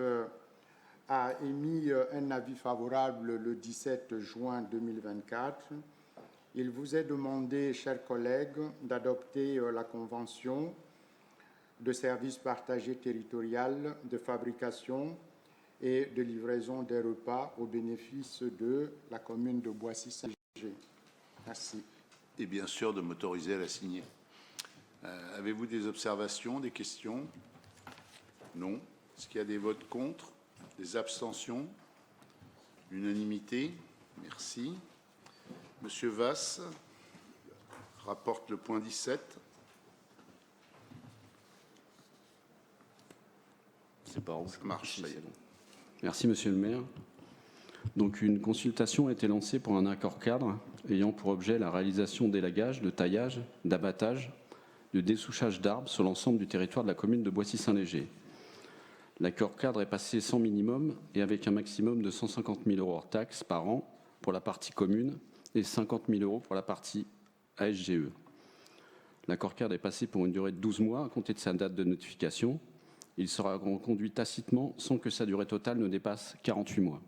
a émis un avis favorable le 17 juin 2024. Il vous est demandé, chers collègues, d'adopter la convention de services partagés territorial de fabrication et de livraison des repas au bénéfice de la commune de Boissy-Saint-Léger. Merci. Et bien sûr de m'autoriser à la signer. Avez-vous des observations, des questions? Non. Est-ce qu'il y a des votes contre? Des abstentions? Unanimité? Merci. Monsieur Vasse rapporte le point 17. C'est pas ça marche, ça y est. Merci, Monsieur le maire. Donc, une consultation a été lancée pour un accord cadre ayant pour objet la réalisation d'élagages, de taillage, d'abattage, de dessouchage d'arbres sur l'ensemble du territoire de la commune de Boissy-Saint-Léger. L'accord cadre est passé sans minimum et avec un maximum de 150 000 € hors taxes par an pour la partie commune et 50 000 € pour la partie ASGE. L'accord cadre est passé pour une durée de 12 mois à compter de sa date de notification. Il sera reconduit tacitement sans que sa durée totale ne dépasse 48 mois.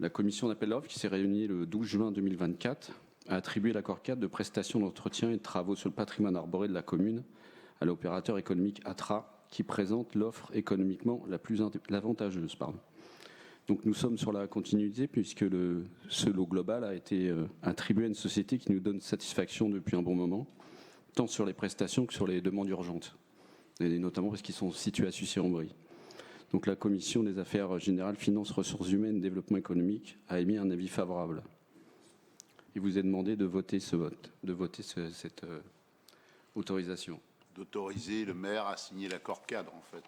La commission d'appel d'offres, qui s'est réunie le 12 juin 2024, a attribué l'accord cadre de prestations d'entretien et de travaux sur le patrimoine arboré de la commune à l'opérateur économique ATRA, qui présente l'offre économiquement la plus avantageuse. Donc nous sommes sur la continuité puisque ce lot global a été attribué à une société qui nous donne satisfaction depuis un bon moment, tant sur les prestations que sur les demandes urgentes, et notamment parce qu'ils sont situés à Sucy-en-Brie. Donc la commission des affaires générales, finances, ressources humaines, développement économique a émis un avis favorable. Il vous est demandé de voter cette autorisation. D'autoriser le maire à signer l'accord cadre, en fait,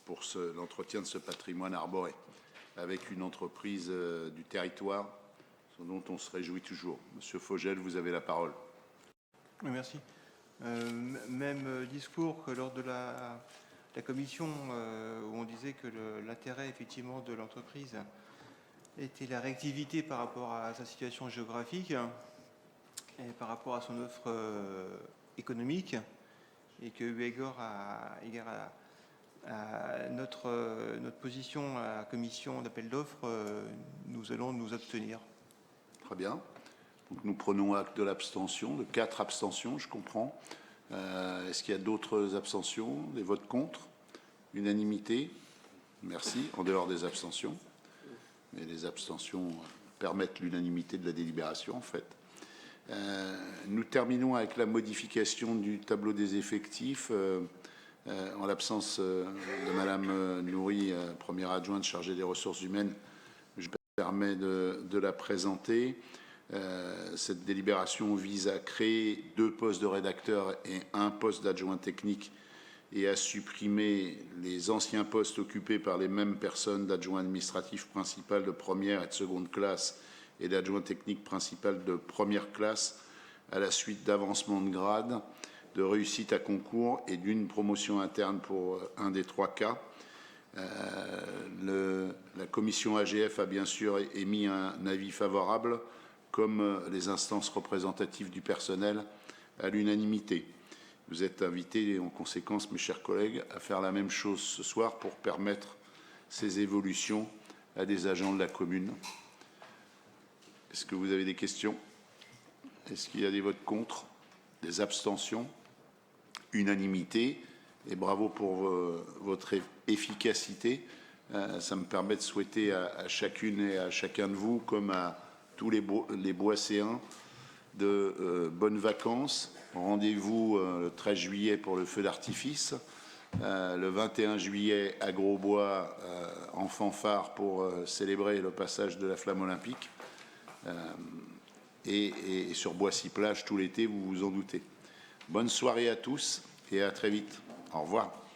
pour l'entretien de ce patrimoine arboré, avec une entreprise du territoire dont on se réjouit toujours. Monsieur Fogel, vous avez la parole. Merci. Même discours que lors de la commission où on disait que l'intérêt effectivement de l'entreprise était la réactivité par rapport à sa situation géographique et par rapport à son offre économique, et que eu égard à notre position à la commission d'appel d'offres, nous allons nous abstenir. Très bien. Donc nous prenons acte de l'abstention, de 4 abstentions, je comprends. Est-ce qu'il y a d'autres abstentions, des votes contre? Unanimité? Merci. En dehors des abstentions. Mais les abstentions permettent l'unanimité de la délibération, en fait. Nous terminons avec la modification du tableau des effectifs. En l'absence de Madame Nouri, première adjointe chargée des ressources humaines, je me permets de la présenter. Cette délibération vise à créer 2 postes de rédacteur et 1 poste d'adjoint technique et à supprimer les anciens postes occupés par les mêmes personnes d'adjoint administratif principal de première et de seconde classe et d'adjoint technique principal de première classe à la suite d'avancement de grade, de réussite à concours et d'une promotion interne pour un des 3 cas. La commission AGF a bien sûr émis un avis favorable, comme les instances représentatives du personnel, à l'unanimité. Vous êtes invités en conséquence, mes chers collègues, à faire la même chose ce soir pour permettre ces évolutions à des agents de la commune. Est-ce que vous avez des questions? Est-ce qu'il y a des votes contre? Des abstentions? Unanimité. Et bravo pour votre efficacité. Ça me permet de souhaiter à chacune et à chacun de vous, comme à tous les Boisséens, de bonnes vacances. Rendez-vous le 13 juillet pour le feu d'artifice. Le 21 juillet à Grosbois en fanfare pour célébrer le passage de la flamme olympique. Et sur Boissy-Plage tout l'été, vous vous en doutez. Bonne soirée à tous et à très vite. Au revoir.